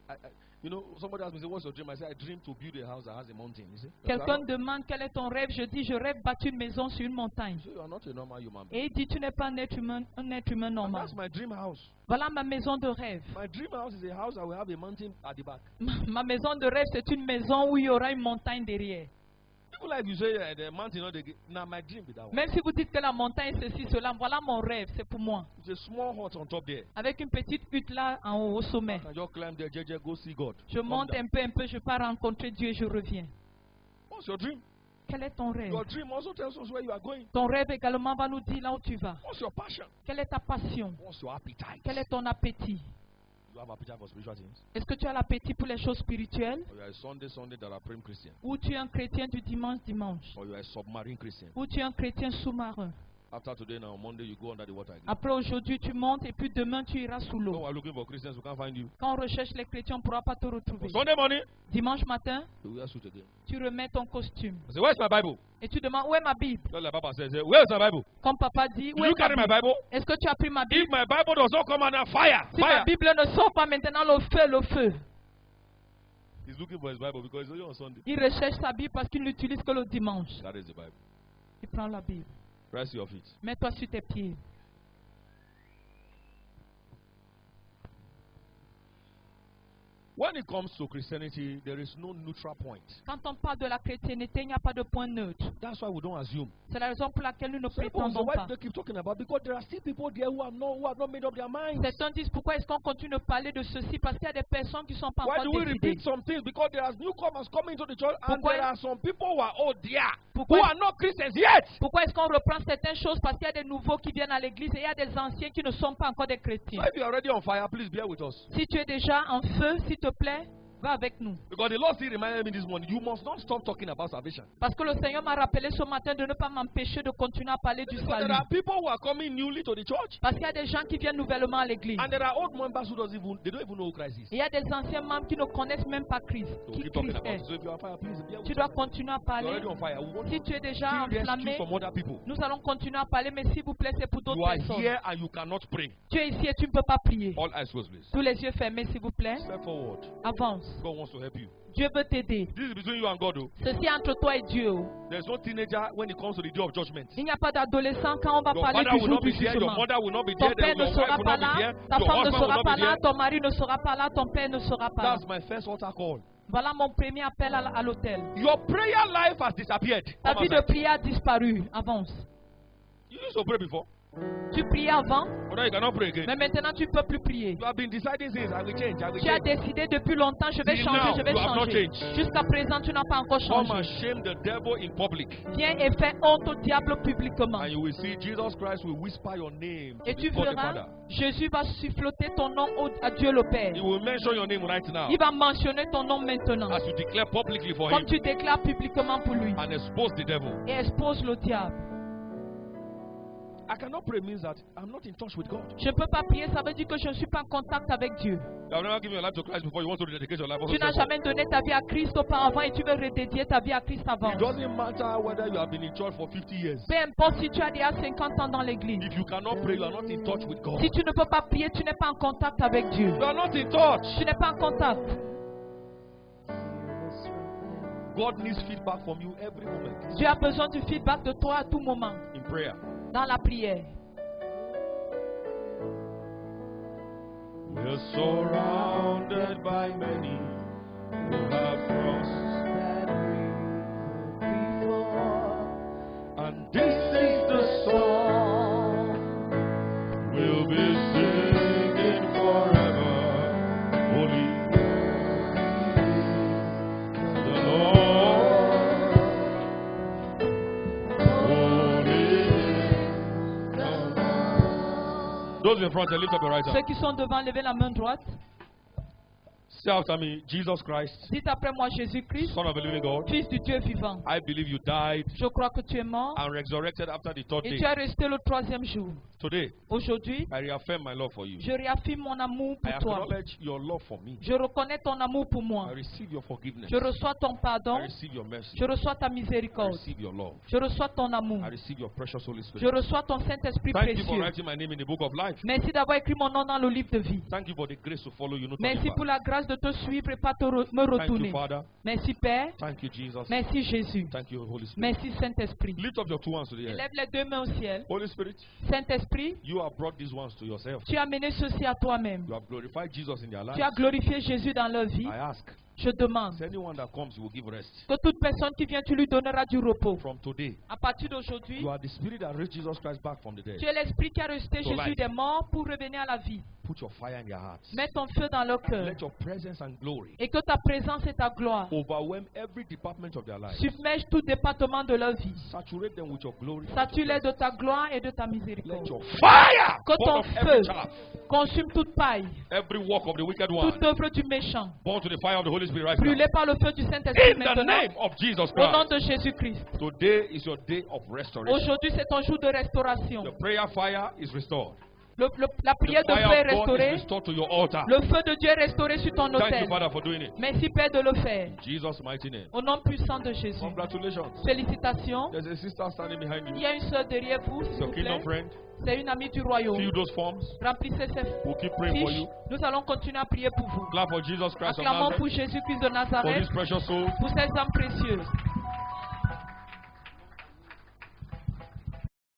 you know, somebody asked me, say, what's your dream? I say, I dream to build a house that has a mountain. You see? Quelqu'un demande quel est ton rêve. Je dis, je rêve bâtir une maison sur une montagne. So you are not a normal human being. Et il dit, tu n'es pas un être humain And normal. that's my dream house. Voilà ma maison de rêve. My dream house is a house that will have a mountain at the back. Ma maison de rêve, c'est une maison où il y aura une montagne derrière. People like you say the mountain, now my dream be that one. Même si vous dites que la montagne, c'est ceci, cela, voilà mon rêve, c'est pour moi. It's a small hut on top there. Avec une petite hutte là en haut, au sommet. I can just climb there, JJ, go see God. Je Come monte down. un peu, je pars rencontrer Dieu et je reviens. What's your dream? Quel est ton rêve? Your dream also tells us where you are going. Ton rêve également va nous dire là où tu vas. What's your passion? Quelle est ta passion? What's your appetite? Quel est ton appétit? You have appetite for spiritual things? Est-ce que tu as l'appétit pour les choses spirituelles? Or you are a Sunday that are praying Christian? Ou tu es un chrétien du dimanche? Or you are a submarine Christian? Ou tu es un chrétien sous-marin? After today now, Monday you go under the water again. Après aujourd'hui, tu montes et puis demain, tu iras sous No, l'eau. we're looking for Christians, we can't find you. Quand on recherche les chrétiens, on ne pourra pas te retrouver. Sunday morning, Dimanche matin, you wear suit again. tu remets ton costume. I say, where's my Bible? Et tu demandes, où est ma Bible? Just like Papa says, where's my Bible? Comme papa dit, Did où you est carry ma my Bible? Bible? Est-ce que tu as pris ma Bible? If my Bible does not come under fire, Si ma fire. Bible ne sort pas maintenant, le feu. He's looking for his Bible because it's only on Sunday. Il recherche sa Bible parce qu'il n'utilise que le dimanche. That is the Bible. Il prend la Bible. Rest your feet. Mets-toi sur tes pieds. When it comes to Christianity, there is no neutral point. Quand on parle de la chrétienté, il n'y a pas de point neutre. That's why we don't assume. C'est la raison pour laquelle nous ne So people say, prétendons why pas. do they keep talking about? Because there are still people there who have not made up their minds. Certains disent pourquoi est-ce qu'on continue de parler de ceci? Parce qu'il y a des personnes qui ne sont pas Why encore do we décidées. repeat some things? Because there are newcomers coming to the church, and Pourquoi- there are some people who are old there who Pourquoi- are not Christians yet. Pourquoi est-ce qu'on reprend certaines choses? Parce qu'il y a des nouveaux qui viennent à l'église et il y a des anciens qui ne sont pas encore des So chrétiens. if you are already on fire, please bear with us. Si tu es déjà en feu, s'il te plaît, va avec nous. Because the Lord still reminded me this morning, you must not stop talking about salvation. Parce que le Seigneur m'a rappelé ce matin de ne pas m'empêcher de continuer à parler du Because salut. there are people who are coming newly to the church, Parce qu'il y a des gens qui viennent nouvellement à l'église. and there are old members who don't even know who Christ is. Et il y a des anciens membres qui ne connaissent même pas Christ. So Qui keep talking Christ about est. it. So if you are on fire, please bear with Tu us. dois continuer à You're parler. already on fire. We want Si to tu es déjà still rescue enflammé, some other people. nous allons continuer à parler, mais s'il vous plaît, c'est pour You d'autres are personnes. here and you cannot pray. Tu es ici et tu ne peux pas prier. All eyes closed, please. Tous les yeux fermés, s'il vous plaît. Step forward. Avance. God wants to help you. Dieu veut t'aider. This is between you and God, though. Ceci est entre toi et Dieu. There's no teenager when it comes to the day of judgment. Il n'y a pas d'adolescent quand on va Your parler father du will jour not du be there, your jugement. mother will not be Ton there, père ne your wife sera will pas not be là, there, ta your femme ne husband will sera not pas be là, there. ton mari ne sera pas là, ton père ne sera pas là. That's my first altar call. Voilà mon premier appel à l'hôtel. Your prayer life has disappeared. Ta Come vie de outside. prière a disparu. Avance. You used to pray before, Tu priais avant, but now you cannot pray again. mais maintenant tu ne peux plus prier. You have been deciding things. I will change. I will Tu as change. décidé depuis longtemps, je vais Till changer, now, je vais you have not changer. changed. Jusqu'à présent, tu n'as pas encore Come and changé. shame the devil in public, Viens et fais honte au diable publiquement. and you will see Jesus Christ will whisper your name Et to tu God the verras, Father. Jésus va suffloter ton nom à Dieu le Père. He will mention your name right now Il va mentionner ton nom maintenant. as you declare publicly for Comme him tu déclares publiquement pour lui. and expose the devil. Et expose le diable. I cannot pray means that I'm not in touch with God. Je ne peux pas prier, ça veut dire que je ne suis pas en contact avec Dieu. You have never given your life to Christ before. You want to rededicate your life. Also Tu n'as say, jamais donné ta vie à Christ auparavant et tu veux redédier ta vie à Christ avant. it doesn't matter whether you have been in church for 50 years. Peu importe si tu as déjà 50 ans dans l'église. If you cannot pray, you are not in touch with God. Si tu ne peux pas prier, tu n'es pas en contact avec Dieu. You are not in touch. Tu n'es pas en contact. God needs feedback from you every moment Dieu a besoin du feedback de toi à tout moment in prayer. dans la prière. We're surrounded by many who have crossed that river before, and this is the song we'll be singing forever. Holy, the Lord, holy, the Lord. Those in front, lift up your right Ceux hand. qui sont devant, levez la main droite. Say after me, Jesus Christ, Dites après moi, Jésus-Christ, Son of the living God, Fils du Dieu vivant. I believe you died Je crois que tu es mort and resurrected after the third et day. tu es resté le troisième jour. Today, Aujourd'hui, I reaffirm my love for you. je réaffirme mon amour I pour toi. acknowledge your love for me. Je reconnais ton amour pour moi. I receive your forgiveness. Je reçois ton I pardon. receive your mercy. Je reçois ta I miséricorde. receive your love. Je reçois ton amour. I receive your precious Holy Je Spirit. reçois ton Saint-Esprit Thank you for précieux. writing my name in the book of life. Merci d'avoir écrit mon nom dans le livre de vie. Thank you for the grace to follow you. Merci pour la grâce de te suivre et pas me Thank you, retourner. Father. Merci Père. Thank you, Jesus. Merci Jésus. Thank you, Holy Spirit. Merci Saint-Esprit. Lift up your two hands to the air. Lève les deux mains au ciel. Holy Spirit, Saint-Esprit, you have brought these ones to yourself. tu as mené ceci à toi-même. You have glorified Jesus in their Tu as lives. glorifié Jésus dans leur vie. I ask, Je demande is anyone that comes, you will give rest. que toute personne qui vient, tu lui donneras du repos. From today, À partir d'aujourd'hui, you are the spirit that raised Jesus Christ back from the dead. tu es l'Esprit qui a ressuscité So Jésus life. des morts pour revenir à la vie. Put your fire in their hearts. Mets ton feu dans leur cœur Let your presence and glory et que ta présence et ta gloire overwhelm every department of their life. submergent tout département de leur vie. Saturate them with your glory. Sature-les de ta gloire et de ta Let miséricorde. your fire Que burn ton off feu every chaff, consume toute paille, every work of the wicked one. toute œuvre du méchant, Burn to the fire of the Holy Spirit right brûlée now. par le feu du Saint-Esprit In the maintenant. name of Jesus Au nom Christ. de Jésus-Christ. Today is your day of restoration. Aujourd'hui, c'est ton jour de restauration. The prayer fire is restored. La prière The de fire feu est of God is restaurée. restored to your altar. Le feu de Dieu est restauré sur ton Thank you, autel. Father, for doing it. Merci Père de le faire. In Jesus' mighty name. Au nom puissant de Jésus. Congratulations. Félicitations. There's a sister standing behind Il you. y a une sœur derrière vous, It's s'il your vous kingdom plaît. friend. C'est une amie du royaume. Fill those forms. Remplissez ces We'll keep praying for fiches. you. Nous allons continuer à prier pour vous. Clap for Jesus Christ of Acclamons Nazareth pour Jésus-Christ de for Nazareth, this precious soul. pour ces âmes précieuses.